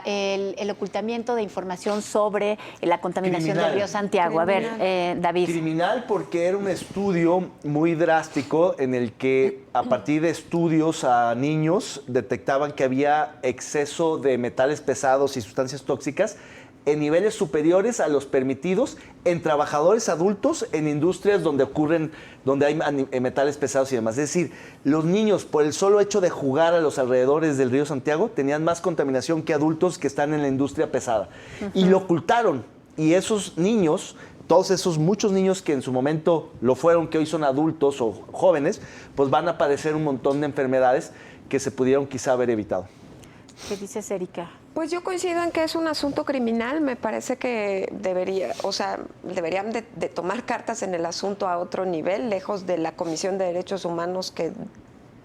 El ocultamiento de información sobre la contaminación Criminal. del río Santiago. A ver, David. Criminal porque era un estudio muy drástico en el que a partir de estudios a niños detectaban que había exceso de metales pesados y sustancias tóxicas en niveles superiores a los permitidos en trabajadores adultos en industrias donde hay metales pesados y demás. Es decir, los niños, por el solo hecho de jugar a los alrededores del río Santiago, tenían más contaminación que adultos que están en la industria pesada. Y lo ocultaron. Y esos niños, muchos niños que en su momento lo fueron, que hoy son adultos o jóvenes, pues van a padecer un montón de enfermedades que se pudieron quizá haber evitado. ¿Qué dices, Erika? Pues yo coincido en que es un asunto criminal. Me parece que deberían de tomar cartas en el asunto a otro nivel, lejos de la Comisión de Derechos Humanos, que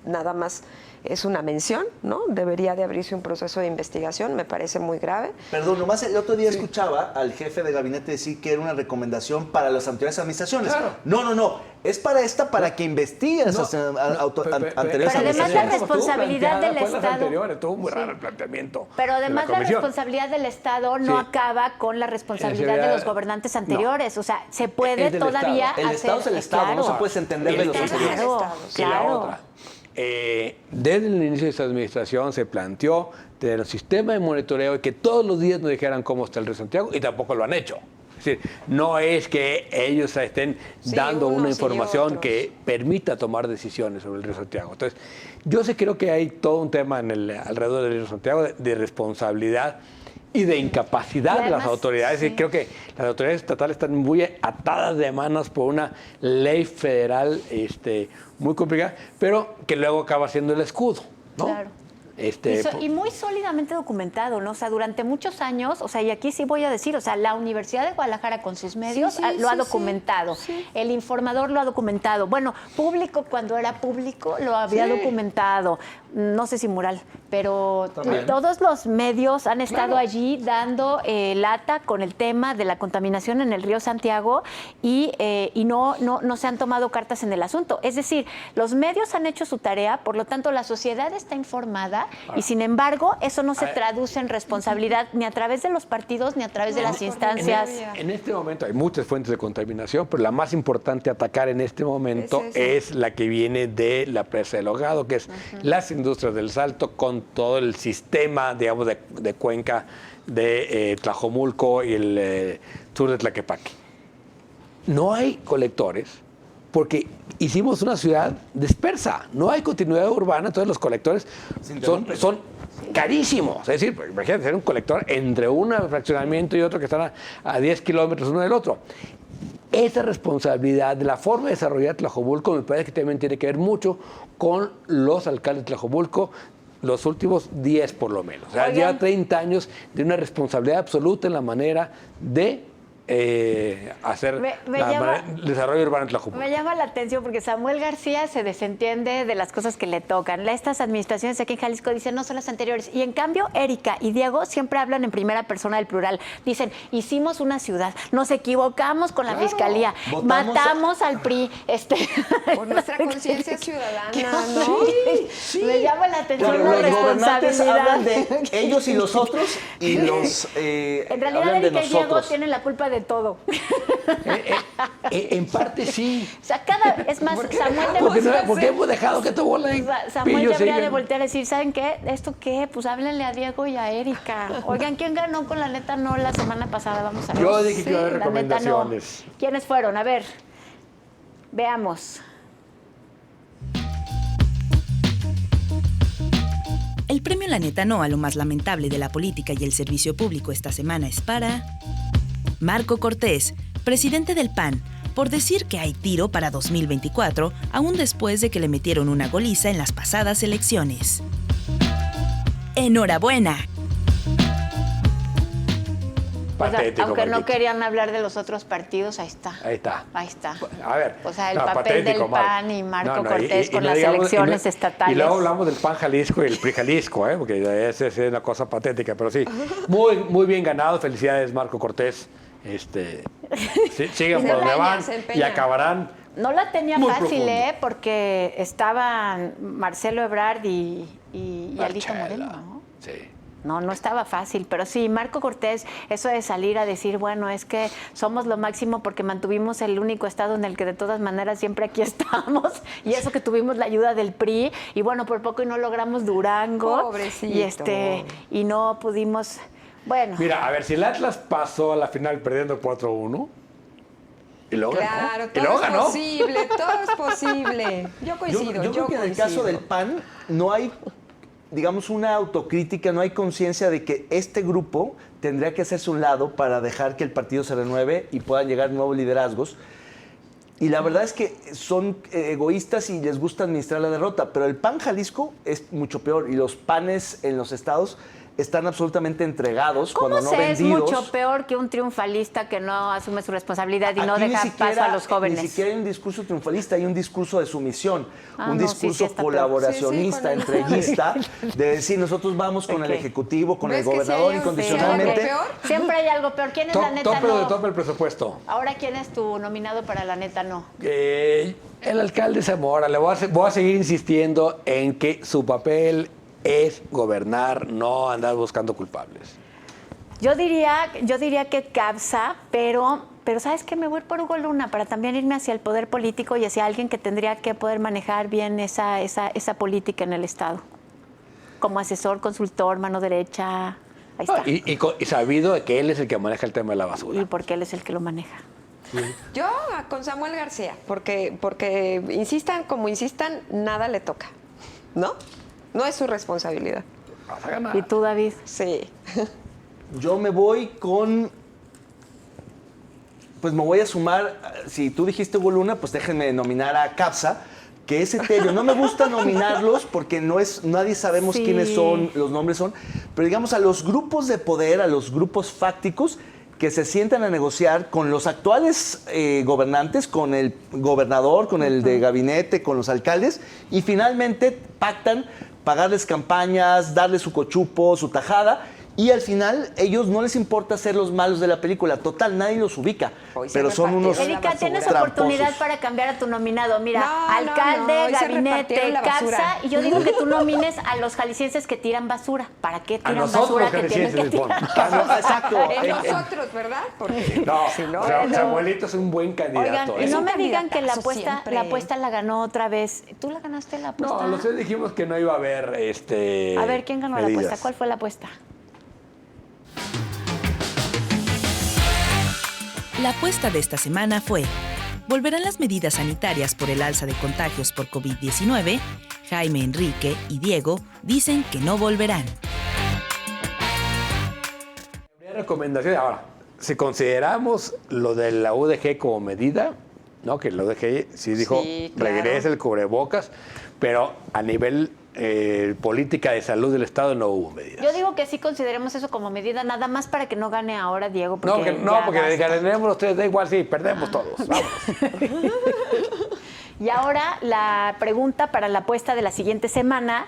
nada más es una mención, ¿no? Debería de abrirse un proceso de investigación, me parece muy grave. Perdón, nomás el otro día escuchaba al jefe de gabinete decir que era una recomendación para las anteriores administraciones. Claro. No, es para que investiguen esas anteriores Pero además la administraciones. responsabilidad del Estado. Estuvo muy raro el planteamiento. Pero además de la comisión. responsabilidad del Estado no Sí. acaba con la responsabilidad de los gobernantes anteriores. O sea, se puede Es del todavía Estado. El hacer... Estado es el Estado, claro. no se puede entender de los Claro. anteriores. Y la otra. Desde el inicio de esta administración se planteó tener un sistema de monitoreo y que todos los días nos dijeran cómo está el río Santiago y tampoco lo han hecho. Es decir, no es que ellos estén dando unos una y información otros. que permita tomar decisiones sobre el río Santiago. Entonces, yo sí creo que hay todo un tema alrededor del río Santiago de responsabilidad y de incapacidad Y de las además, autoridades. sí. Y creo que las autoridades estatales están muy atadas de manos por una ley federal muy complicada, pero que luego acaba siendo el escudo, ¿no? Claro. Este, Y muy sólidamente documentado, ¿no? O sea, durante muchos años, o sea, y aquí sí voy a decir, o sea, la Universidad de Guadalajara con sus medios lo ha documentado. sí. El Informador lo ha documentado. Bueno, Público, cuando era público, lo había documentado. No sé si Mural, pero todos los medios han estado allí dando lata con el tema de la contaminación en el río Santiago y no se han tomado cartas en el asunto. Es decir, los medios han hecho su tarea, por lo tanto, la sociedad está informada y, sin embargo, eso no se traduce en responsabilidad ni a través de los partidos ni a través de las instancias. En este momento hay muchas fuentes de contaminación, pero la más importante a atacar en este momento es la que viene de la presa del Ahogado, que es las industrias del Salto con todo el sistema, digamos, de cuenca de Tlajomulco y el sur de Tlaquepaque. No hay colectores porque hicimos una ciudad dispersa, no hay continuidad urbana, entonces los colectores son carísimos. Es decir, imagínate hacer un colector entre un fraccionamiento y otro que están a 10 kilómetros uno del otro. Esa responsabilidad de la forma de desarrollar Tlajomulco me parece que también tiene que ver mucho con los alcaldes de Tlajomulco, los últimos 10 por lo menos. O sea, lleva 30 años de una responsabilidad absoluta en la manera de hacer el desarrollo urbano en Tlajomulco. Me llama la atención porque Samuel García se desentiende de las cosas que le tocan. Estas administraciones aquí en Jalisco dicen no son las anteriores. Y en cambio, Erika y Diego siempre hablan en primera persona del plural. Dicen, hicimos una ciudad, nos equivocamos con la fiscalía, matamos al PRI. Por nuestra conciencia ciudadana, ¿no? Sí. Me llama la atención Claro, la los gobernantes responsabilidad. hablan de ellos y los otros y los En realidad, hablan de Erika y Diego nosotros. tienen la culpa de todo. En parte sí. O sea, es más, Porque hemos dejado que tu bola de Samuel pillos debería sigan. de voltear a decir, ¿saben qué? ¿Esto qué? Pues háblenle a Diego y a Erika. Oigan, ¿quién ganó con la neta no la semana pasada? Vamos a ver. Yo dije que iba a haber la neta no. recomendaciones. ¿Quiénes fueron? A ver, veamos. El premio La Neta No a lo más lamentable de la política y el servicio público esta semana es para Marco Cortés, presidente del PAN, por decir que hay tiro para 2024, aún después de que le metieron una goliza en las pasadas elecciones. ¡Enhorabuena! Patético, aunque no Marquito. querían hablar de los otros partidos, ahí está. Ahí está. Ahí está. A ver. O sea, el no, papel patético, del PAN y Marco No, Cortés con no las digamos- elecciones y estatales. Y luego hablamos del PAN Jalisco y el PRI Jalisco, porque esa es una cosa patética, pero sí. Muy, muy bien ganado. Felicidades, Marco Cortés. Sigan por donde van se y empeñan. acabarán. No la tenía Muy fácil, profundo. porque estaban Marcelo Ebrard y Alito Marcela. Moreno, ¿no? Sí. No estaba fácil, pero sí, Marco Cortés, eso de salir a decir, bueno, es que somos lo máximo porque mantuvimos el único estado en el que de todas maneras siempre aquí estamos, y eso que tuvimos la ayuda del PRI, y bueno, por poco y no logramos Durango, Pobrecito. y no pudimos, bueno. Mira, a ver, si el Atlas pasó a la final perdiendo 4-1 y luego Claro, ganó. Y luego todo es ganó. posible, todo es posible. Yo coincido, Yo creo que en el caso del PAN no hay, digamos, una autocrítica, no hay conciencia de que este grupo tendría que hacerse un lado para dejar que el partido se renueve y puedan llegar nuevos liderazgos. Y la verdad es que son egoístas y les gusta administrar la derrota, pero el PAN Jalisco es mucho peor y los PANes en los estados están absolutamente entregados ¿Cómo cuando no se es vendidos. mucho peor que un triunfalista que no asume su responsabilidad y no Aquí ni deja siquiera- paso a los jóvenes? Ni siquiera hay un discurso triunfalista, hay un discurso de sumisión, Ah, un no, sí, discurso sí está peor. colaboracionista, Sí, sí, con el- entreguista, de decir nosotros vamos con el Ok. Ejecutivo, con el ¿Ves que sí gobernador hay un- incondicionalmente. sí, algo Siempre hay algo peor. ¿Quién es la neta Tope de no? tope el presupuesto. Ahora, ¿quién es tu nominado para la neta no? El alcalde Zamora, voy a seguir insistiendo en que su papel es gobernar, no andar buscando culpables. Yo diría que CAPSA, pero ¿sabes qué? Me voy por Hugo Luna para también irme hacia el poder político y hacia alguien que tendría que poder manejar bien esa política en el Estado. Como asesor, consultor, mano derecha. Ahí está. Y sabido de que él es el que maneja el tema de la basura. Y porque él es el que lo maneja. Yo con Samuel García, porque insistan como insistan, nada le toca, ¿no? No es su responsabilidad. Vas a ganar. ¿Y tú, David? Sí. Yo me voy con... Pues me voy a sumar, si tú dijiste Hugo Luna, pues déjenme nominar a CAPSA, que es etéreo. No me gusta nominarlos porque nadie sabemos Sí. quiénes son, los nombres son, pero digamos a los grupos de poder, a los grupos fácticos que se sientan a negociar con los actuales gobernantes, con el gobernador, con el de gabinete, con los alcaldes, y finalmente pactan pagarles campañas, darles su cochupo, su tajada, y al final ellos no les importa ser los malos de la película. Total, nadie los ubica, Hoy se pero son repartieron unos la Erika, basura. tienes tramposos. oportunidad para cambiar a tu nominado. Mira, No, alcalde, no, hoy se gabinete, repartieron la basura. CAPSA, y yo digo que tú nomines a los jaliscienses que tiran basura. ¿Para qué tiran nosotros basura los que tienen que jaliscienses, tirar? pon. No, exacto. Nosotros, ¿verdad? Porque No, si no, Samuelito es un buen candidato. Oigan, y Es no un me digan que la candidatazo apuesta la ganó otra vez. ¿Tú la ganaste la apuesta? No, los tres dijimos que no iba a haber A ver, ¿quién ganó la medidas. apuesta? ¿Cuál fue la apuesta? La apuesta de esta semana fue: ¿volverán las medidas sanitarias por el alza de contagios por COVID-19? Jaime, Enrique y Diego dicen que no volverán. Habría recomendaciones. Ahora, si consideramos lo de la UDG como medida, ¿no? Que la UDG sí dijo, Sí, claro. regrese el cubrebocas, pero a nivel política de salud del Estado no hubo medidas. Yo digo que sí consideremos eso como medida, nada más para que no gane ahora Diego. No, Porque porque ya basta. ganemos los tres, da igual, sí, perdemos todos. Vamos. Y ahora la pregunta para la apuesta de la siguiente semana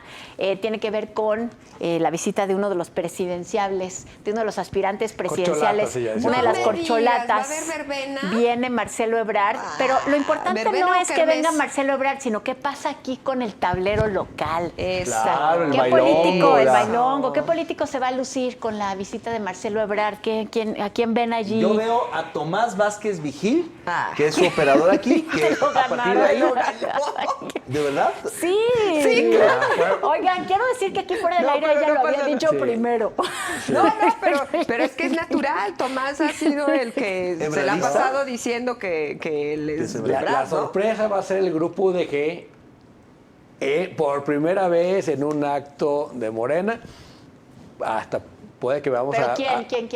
tiene que ver con la visita de uno de los presidenciables, de uno de los aspirantes presidenciales, Corcholatas, ella decía. una de No las me digas, corcholatas. ¿va a haber verbena? Viene Marcelo Ebrard, pero lo importante ¿verbena no o es que kermés? venga Marcelo Ebrard, sino qué pasa aquí con el tablero local. Exacto. Claro, el ¿Qué bailongo, político, el la- bailongo, qué político se va a lucir con la visita de Marcelo Ebrard? ¿A quién ven allí? Yo veo a Tomás Vázquez Vigil, Ah. que es su operador aquí, que Lo a partir de ganaron, ahí... lo ganaron. ¿De verdad? Sí, Oigan, quiero decir que aquí fuera del No, aire pero ella no lo había pasa dicho nada. primero. No, pero es que es natural. Tomás ha sido el que se la ha ¿Ebradista? pasado diciendo que él es se La Ebrard, ¿no? sorpresa va a ser el grupo UDG por primera vez en un acto de Morena. Hasta puede que vamos ¿Pero a... quién?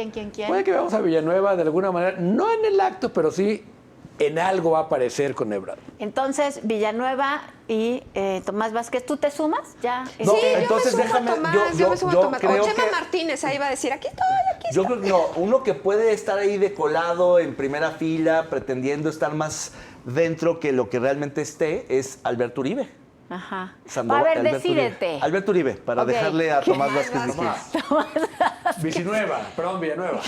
Puede que vamos a Villanueva de alguna manera, no en el acto, pero sí en algo va a aparecer con Ebrard. Entonces, Villanueva y Tomás Vázquez, ¿tú te sumas? Ya. No, Sí, entonces yo me sumo déjame, a Tomás, yo yo me sumo a yo Tomás. creo O Chema que- Martínez ahí va a decir, aquí estoy, aquí Yo creo que no. Uno que puede estar ahí de colado en primera fila, pretendiendo estar más dentro que lo que realmente esté, es Alberto Uribe. Ajá. Sandoval, A ver, Alberto decídete. Uribe. Alberto Uribe, para Ok. dejarle a Tomás Vázquez Villanueva.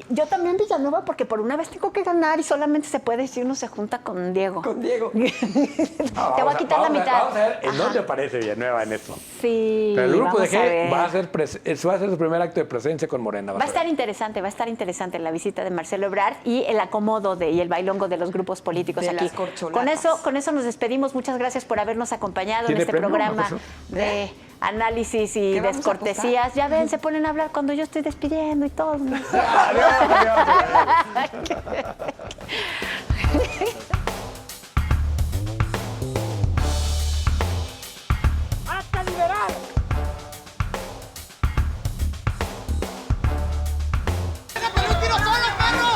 Yo también Villanueva, porque por una vez tengo que ganar y solamente se puede si uno se junta con Diego. Con Diego. Te voy a quitar la mitad. Vamos a ver en dónde aparece Villanueva en esto. Sí, Pero el grupo de vamos a G ver. va a ser su primer acto de presencia con Morena. Va a estar interesante la visita de Marcelo Ebrard y el acomodo y el bailongo de los grupos políticos De aquí. las corcholatas. Con eso nos despedimos. Muchas gracias por habernos acompañado en ¿Tiene este premio, programa Marcelo? de análisis y ¿Qué vamos a descortesías. Ya ven, se ponen a hablar cuando yo estoy despidiendo y todo. ¡Hasta liberar! ¡Déjate un tiro solo, perro!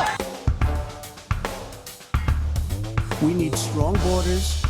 We need strong borders